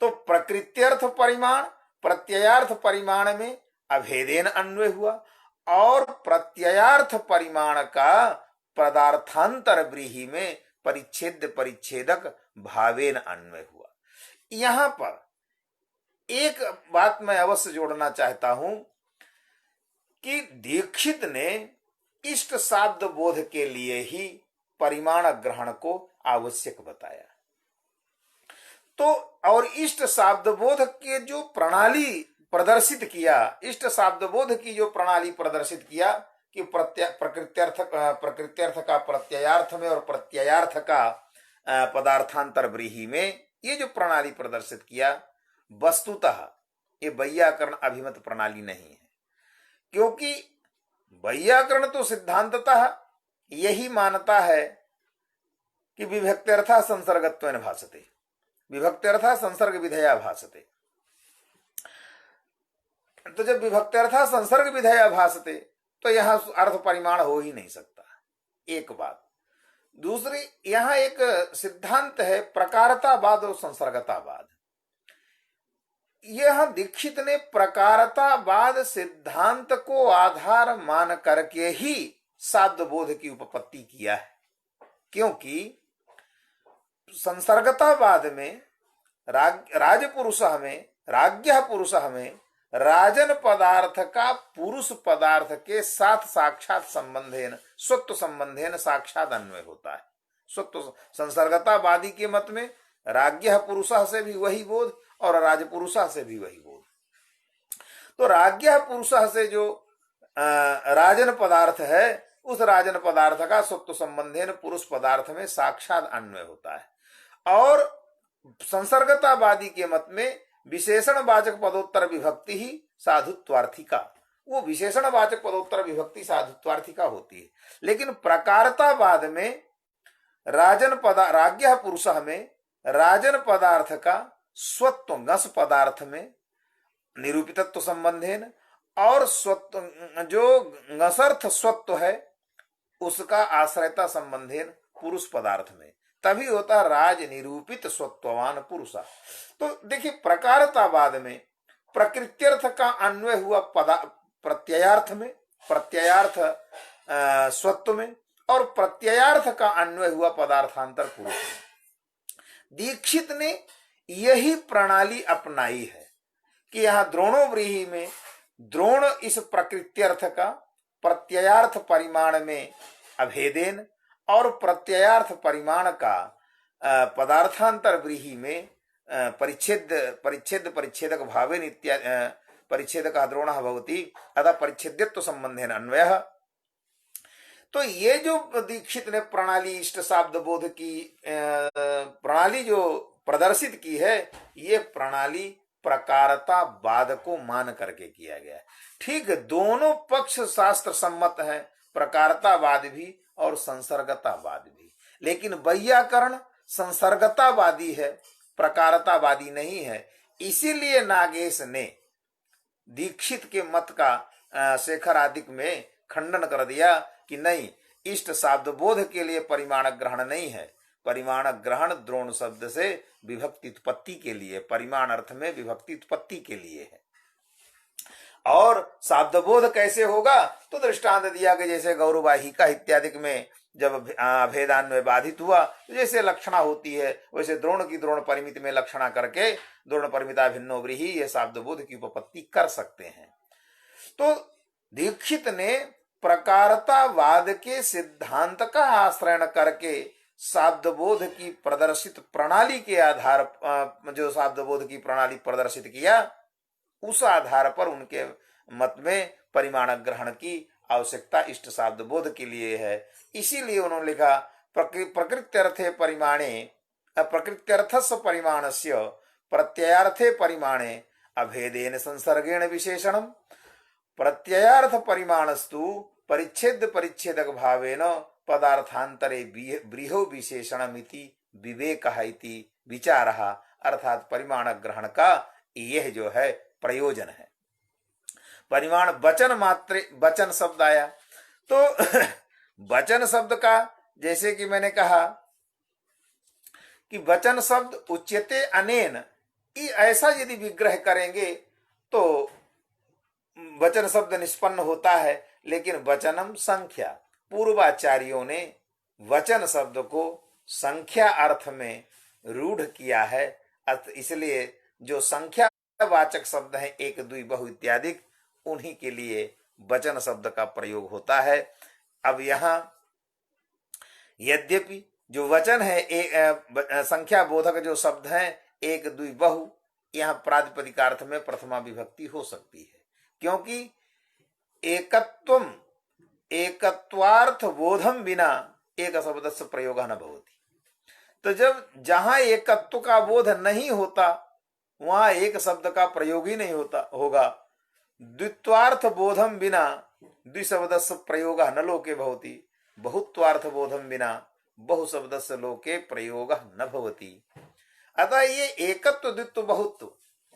तो प्रकृत्यर्थ परिमाण प्रत्ययार्थ परिमाण में अभेदेन अन्वय हुआ और प्रत्ययार्थ परिमाण का पदार्थांतर व्रीहि में परिच्छेद्य परिच्छेदक भावेन अन्वय हुआ। यहां पर एक बात मैं अवश्य जोड़ना चाहता हूं कि दीक्षित ने इष्ट शाब्द बोध के लिए ही परिमाण ग्रहण को आवश्यक बताया। तो और इष्ट शाब्द बोध के जो प्रणाली प्रदर्शित किया, इष्ट शाब्द बोध की जो प्रणाली प्रदर्शित किया कि प्रकृत्यर्थ का प्रत्ययार्थ में और प्रत्ययार्थ का पदार्थांतर व्रीहि में, ये जो प्रणाली प्रदर्शित किया वस्तुतः ये वैयाकरण अभिमत प्रणाली नहीं है। क्योंकि वैयाकरण तो सिद्धांततः यही मानता है कि विभक्त्यर्था संसर्गत्वेन भासते, विभक्त्यर्था संसर्ग विधेया भासते। तो जब विभक्त्यर्था संसर्ग विधेया भासते तो यहां अर्थ परिमाण हो ही नहीं सकता, एक बात। दूसरी, यहां एक सिद्धांत है प्रकारतावाद और संसर्गतावाद। यह दीक्षित ने प्रकारतावाद सिद्धांत को आधार मान करके ही शाब्द बोध की उपपत्ति किया है। क्योंकि संसर्गतावाद में राजपुरुष में राज्ञ पुरुष में राजन पदार्थ का पुरुष पदार्थ के साथ साक्षात संबंधेन स्वत्व संबंधेन साक्षात अन्वय होता है। स्वत्व संसर्गतावादी के मत में राज्ञ पुरुष से भी वही बोध और राजपुरुष से भी वही बोध। तो राज्ञ पुरुष से जो राजन पदार्थ है उस राजन पदार्थ का स्वत्व संबंधेन पुरुष पदार्थ में साक्षात अन्वय होता है। और संसर्गतावादी के मत में विशेषण वाचक पदोत्तर विभक्ति ही साधुत्वार्थिका, वो विशेषण वाचक पदोत्तर विभक्ति साधुत्वार्थिका होती है। लेकिन प्रकारतावाद में राज्ञ पुरुष में राजन पदार्थ का स्वत्व गस पदार्थ में निरूपितत्व संबंधेन और स्वत्व जो गसर्थ स्वत्व है उसका आश्रयता संबंधेन पुरुष पदार्थ में, तभी होता राज निरूपित स्वत्ववान पुरुष। तो देखिए प्रकारतावाद में प्रकृत्यर्थ का अन्वय हुआ प्रत्ययार्थ में, प्रत्ययार्थ स्वत्व में, और प्रत्ययार्थ का अन्वय हुआ पदार्थांतर पुरुष में। दीक्षित ने यही प्रणाली अपनाई है कि यहां द्रोणोव्रीहि में द्रोण इस प्रकृत्यर्थ का प्रत्ययार्थ परिमाण में अभेदेन और प्रत्ययार्थ परिमाण का पदार्थांतर व्रीहि में परिच्छेदक भावेन इत्यादि परिच्छेदकः द्रोणः भवति अतः परिच्छेद्यत्व संबंधेन अन्वयः। तो ये जो दीक्षित ने प्रणाली इष्ट शाब्द बोध की प्रणाली जो प्रदर्शित की है, ये प्रणाली प्रकारतावाद को मान करके किया गया है। ठीक दोनों पक्ष शास्त्र सम्मत हैं, प्रकारतावाद भी और संसर्गतावाद भी, लेकिन वैयाकरण संसर्गतावादी है, प्रकारतावादी नहीं है। इसीलिए नागेश ने दीक्षित के मत का शेखर आदिक में खंडन कर दिया कि नहीं, इष्ट शाब्द बोध के लिए परिमाण ग्रहण नहीं है, परिमाण ग्रहण द्रोण शब्द से विभक्ति उत्पत्ति के लिए, परिमाण अर्थ में विभक्ति उत्पत्ति के लिए है। और शाब्द बोध कैसे होगा तो दृष्टांत दिया कि जैसे गौरवाहिका इत्यादि में जब भेदान्वय बाधित हुआ तो जैसे लक्षणा होती है वैसे द्रोण की द्रोण परिमित में लक्षणा करके द्रोण परिमिता भिन्नो व्रीहि ये शाब्द बोध की उपपत्ति कर सकते हैं। तो दीक्षित ने प्रकारतावाद के सिद्धांत का आश्रय करके शाब्द बोध की प्रदर्शित प्रणाली के आधार जो शाब्द बोध की प्रणाली प्रदर्शित किया, उस आधार पर उनके मत में परिमाण ग्रहण की आवश्यकता इष्ट शाब्द बोध के लिए है। इसीलिए उन्होंने लिखा प्रकृत्यर्थे परिमाणे प्रकृत्यर्थस्य परिमाणस्य प्रत्ययार्थे परिमाणे अभेदेन संसर्गेण विशेषणम प्रत्ययार्थ परिमाणस्तु परिच्छेद परिच्छेदक भावेन पदार्थांतरे ब्रीहो विशेषणमिति विवेकः इति विचारः, अर्थात परिमाण ग्रहण का यह जो है प्रयोजन है। परिमाण वचन मात्र वचन शब्द आया तो वचन शब्द का जैसे कि मैंने कहा कि वचन शब्द उच्यते अनेन, ऐसा यदि विग्रह करेंगे तो वचन शब्द निष्पन्न होता है। लेकिन वचनम संख्या, पूर्वाचार्यों ने वचन शब्द को संख्या अर्थ में रूढ़ किया है, इसलिए जो संख्या वाचक शब्द हैं एक द्वि बहु इत्यादि, उन्हीं के लिए वचन शब्द का प्रयोग होता है। अब यहाँ यद्यपि जो वचन है संख्या बोधक जो शब्द हैं एक द्वि बहु, यहाँ प्रातिपदिकार्थ में प्रथमा विभक्ति हो सकती है, क्योंकि एकत्वार्थ बोधम बिना एक शब्द से प्रयोग न भवति। तो जब जहां एकत्व का बोध नहीं होता वहां एक शब्द का प्रयोग ही नहीं होगा। द्वित्वार्थ बोधम बिना द्विशब्दस्य प्रयोग न लोके भवति, बहुत्वार्थ बोधम बिना बहुशब्दस्य लोके प्रयोग न भवति। अतः ये एकत्व द्वित्व बहुत्व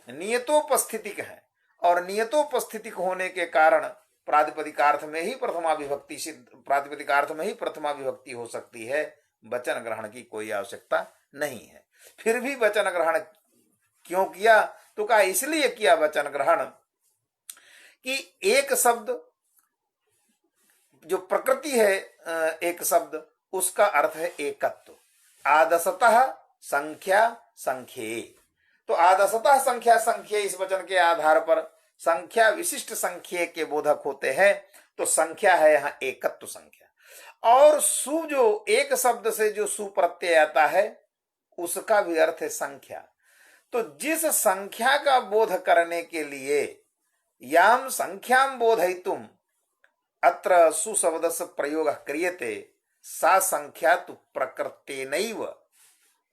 नियतोपस्थितिक है, और नियतोपस्थितिक होने के कारण प्रातिपदिकार्थ में ही प्रथमा विभक्ति प्रातिपदिकार्थ में ही प्रथमा विभक्ति हो सकती है, वचन ग्रहण की कोई आवश्यकता नहीं है। फिर भी वचन ग्रहण क्यों किया तो कहा इसलिए किया वचन ग्रहण कि एक शब्द जो प्रकृति है एक शब्द उसका अर्थ है एकत्व। आदसतः संख्या संख्ये। तो आदशतः संख्या संख्ये इस वचन के आधार पर संख्या विशिष्ट संख्ये के बोधक होते हैं। तो संख्या है यहाँ एकत्व संख्या। और सु जो एक शब्द से जो सु प्रत्यय आता है उसका भी अर्थ है संख्या। तो जिस संख्या का बोध करने के लिए याम संख्याम बोधयितुम अत्र सुशब्दस्य प्रयोगः क्रियते सा संख्या तो प्रकृतेनैव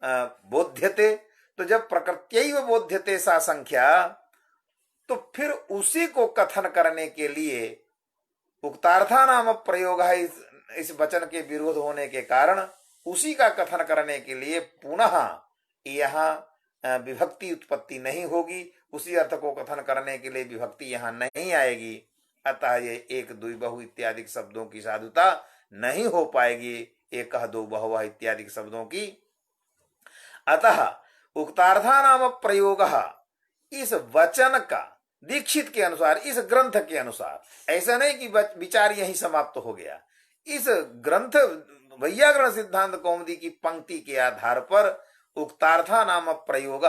बोध्यते। तो जब प्रकृत्यैव बोध्यते सा संख्या, तो फिर उसी को कथन करने के लिए उक्तार्था नाम प्रयोग है। इस वचन के विरोध होने के कारण उसी का कथन करने के लिए पुनः यहाँ विभक्ति उत्पत्ति नहीं होगी। उसी अर्थ को कथन करने के लिए विभक्ति यहाँ नहीं आएगी। अतः ये एक द्वि बहु इत्यादि शब्दों की साधुता नहीं हो पाएगी, एक दो बहु इत्यादि शब्दों की। अतः उक्तार्था नाम प्रयोग इस वचन का दीक्षित के अनुसार, इस ग्रंथ के अनुसार, ऐसा नहीं कि विचार यही समाप्त हो गया। इस ग्रंथ वैयाकरण सिद्धांत कौमुदी की पंक्ति के आधार पर उक्तार्था नाम प्रयोग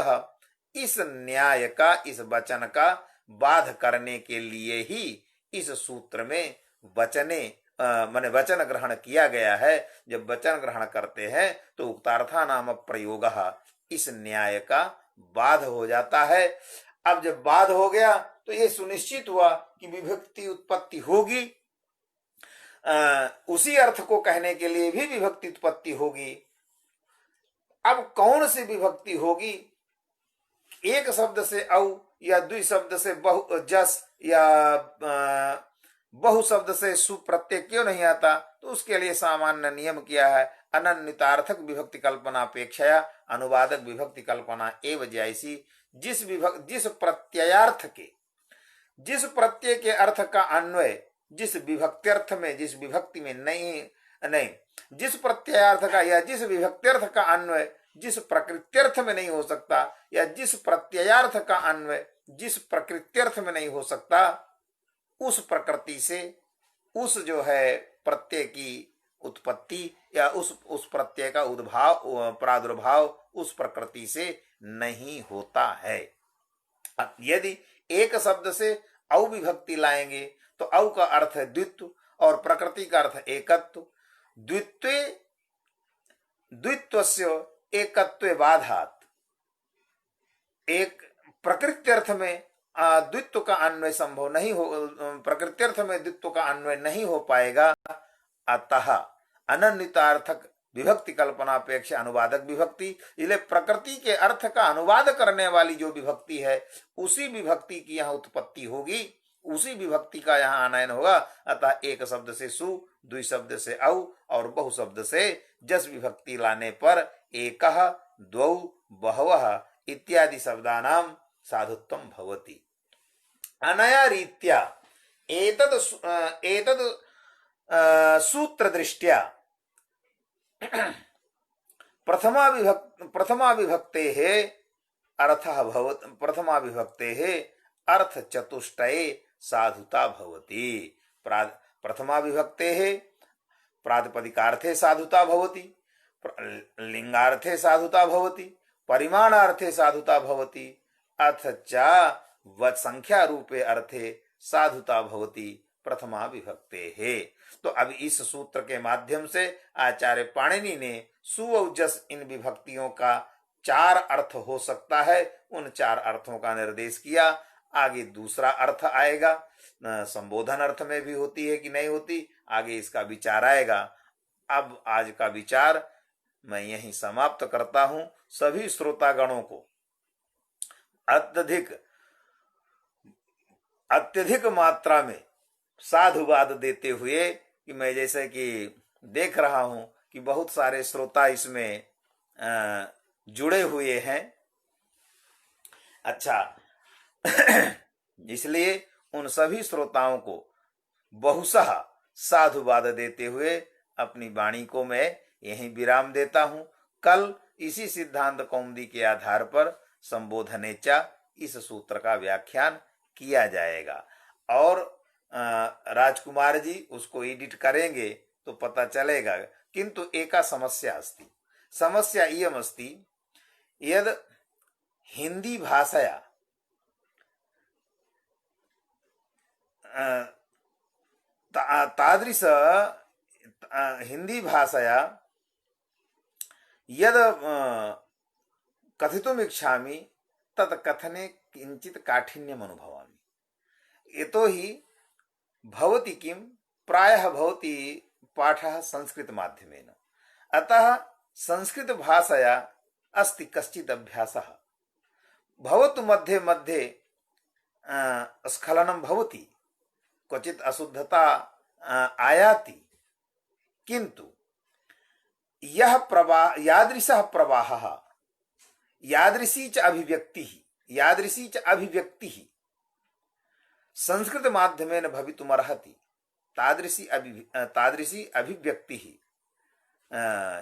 इस न्याय का, इस वचन का बाध करने के लिए ही इस सूत्र में माने वचन ग्रहण किया गया है। जब वचन ग्रहण करते हैं तो उक्तार्था नाम प्रयोग इस न्याय का बाध हो जाता है। अब जब बाध हो गया तो ये सुनिश्चित हुआ कि विभक्ति उत्पत्ति होगी, उसी अर्थ को कहने के लिए भी विभक्ति उत्पत्ति होगी। अब कौन सी विभक्ति होगी? एक शब्द से औ या द्वि शब्द से बहु जस या बहु शब्द से सु प्रत्यय क्यों नहीं आता? तो उसके लिए सामान्य नियम किया है, अनन्वितार्थक विभक्ति कल्पना अपेक्षया अनुवादक विभक्ति कल्पना एवं जैसी। जिस प्रत्ययार्थ के, जिस प्रत्यय के अर्थ का अन्वय जिस विभक्त्यर्थ में, जिस विभक्ति में नहीं, जिस प्रत्ययार्थ का या जिस विभक्त्यर्थ का अन्वय जिस प्रकृत्यर्थ में नहीं हो सकता, या जिस प्रत्ययार्थ का अन्वय जिस प्रकृत्यर्थ में नहीं हो सकता, उस प्रकृति से उस जो है प्रत्यय की उत्पत्ति या उस प्रत्यय का उद्भाव प्रादुर्भाव उस प्रकृति से नहीं होता है। यदि एक शब्द से औ विभक्ति लाएंगे तो औ का अर्थ है द्वित्व और प्रकृति का अर्थ एकत्व। द्वित्वस्य एकत्वे बाधात, एक प्रकृत्यर्थ में द्वित्व का अन्वय संभव नहीं हो, प्रकृत्यर्थ में द्वित्व का अन्वय नहीं हो पाएगा। अतः अनन्वितार्थक विभक्ति कल्पना अपेक्षा अनुवादक विभक्ति, इसलिए प्रकृति के अर्थ का अनुवाद करने वाली जो विभक्ति है उसी विभक्ति की यहाँ उत्पत्ति होगी, उसी विभक्ति का यहाँ आनयन होगा। अतः एक शब्द से सु, द्वि शब्द से औ और बहु शब्द से जस विभक्ति लाने पर एकः द्वौ बहवः इत्यादि शब्दानां साधुत्वं भवति। अनया रीत्या एतद् सूत्र दृष्ट्या प्रथमा विभक्तेः अर्थः भवति, प्रथमा विभक्तेः अर्थ चतुष्टये साधुता भवति। प्रथमा विभक्तेः प्रातिपदिकार्थे साधुता भवति, लिंगार्थे साधुता भवति, परिमाणार्थे साधुता भवति, अथ च संख्या रूपे अर्थे साधुता भवति प्रथमा विभक्तेः। तो अब इस सूत्र के माध्यम से आचार्य पाणिनि ने सु और जस इन विभक्तियों का चार अर्थ हो सकता है, उन चार अर्थों का निर्देश किया। आगे दूसरा अर्थ आएगा, संबोधन अर्थ में भी होती है कि नहीं होती, आगे इसका विचार आएगा। अब आज का विचार मैं यहीं समाप्त करता हूं। सभी श्रोतागणों को अत्यधिक मात्रा में साधुवाद देते हुए कि मैं जैसे कि देख रहा हूं कि बहुत सारे श्रोता इसमें जुड़े हुए हैं। अच्छा, इसलिए उन सभी श्रोताओं को बहुशः साधुवाद देते हुए अपनी वाणी को मैं यहीं विराम देता हूं। कल इसी सिद्धांत कौमुदी के आधार पर संबोधनेचा इस सूत्र का व्याख्यान किया जाएगा और राजकुमार जी उसको एडिट करेंगे तो पता चलेगा। किंतु एका समस्या अस्ति, समस्या इयम् अस्ति यद हिंदी भाषया तादृश हिंदी भाषया यद कथितुम् इच्छामि तत् कथने किंचित काठिन्यम् अनुभवामि। यतोहि भवति किं प्रायः भवति पाठः संस्कृत माध्यमेन, अतः संस्कृत भाषया अस्ति कश्चित् अभ्यासः। भवतु मध्ये मध्ये स्खलनं भवति, क्वचित् अशुद्धता आयाति, किंतु यह प्रवाह यादृशः प्रवाहः यादृशी च अभिव्यक्तिः संस्कृत माध्यमेन भवितुमर्हति, तादृशी अभिव्यक्तिः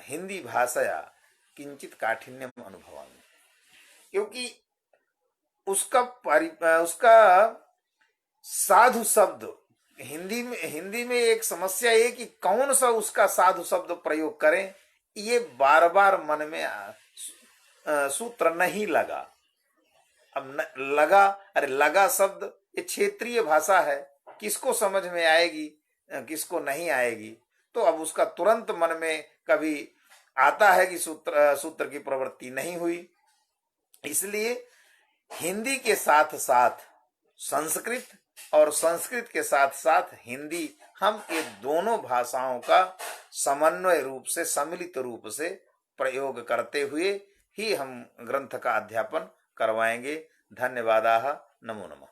हिंदी भाषया किंचित काठिन्यम अनुभवामि। क्योंकि उसका साधु शब्द हिंदी में एक समस्या है कि कौन सा उसका साधु शब्द प्रयोग करें, ये बार बार मन में सूत्र नहीं लगा। अब लगा, अरे लगा शब्द ये क्षेत्रीय भाषा है, किसको समझ में आएगी किसको नहीं आएगी, तो अब उसका तुरंत मन में कभी आता है कि सूत्र की प्रवृत्ति नहीं हुई। इसलिए हिंदी के साथ साथ संस्कृत और संस्कृत के साथ साथ हिंदी, हम ये दोनों भाषाओं का समन्वय रूप से, सम्मिलित रूप से प्रयोग करते हुए ही हम ग्रंथ का अध्यापन करवाएंगे। धन्यवादाः। नमो नमः।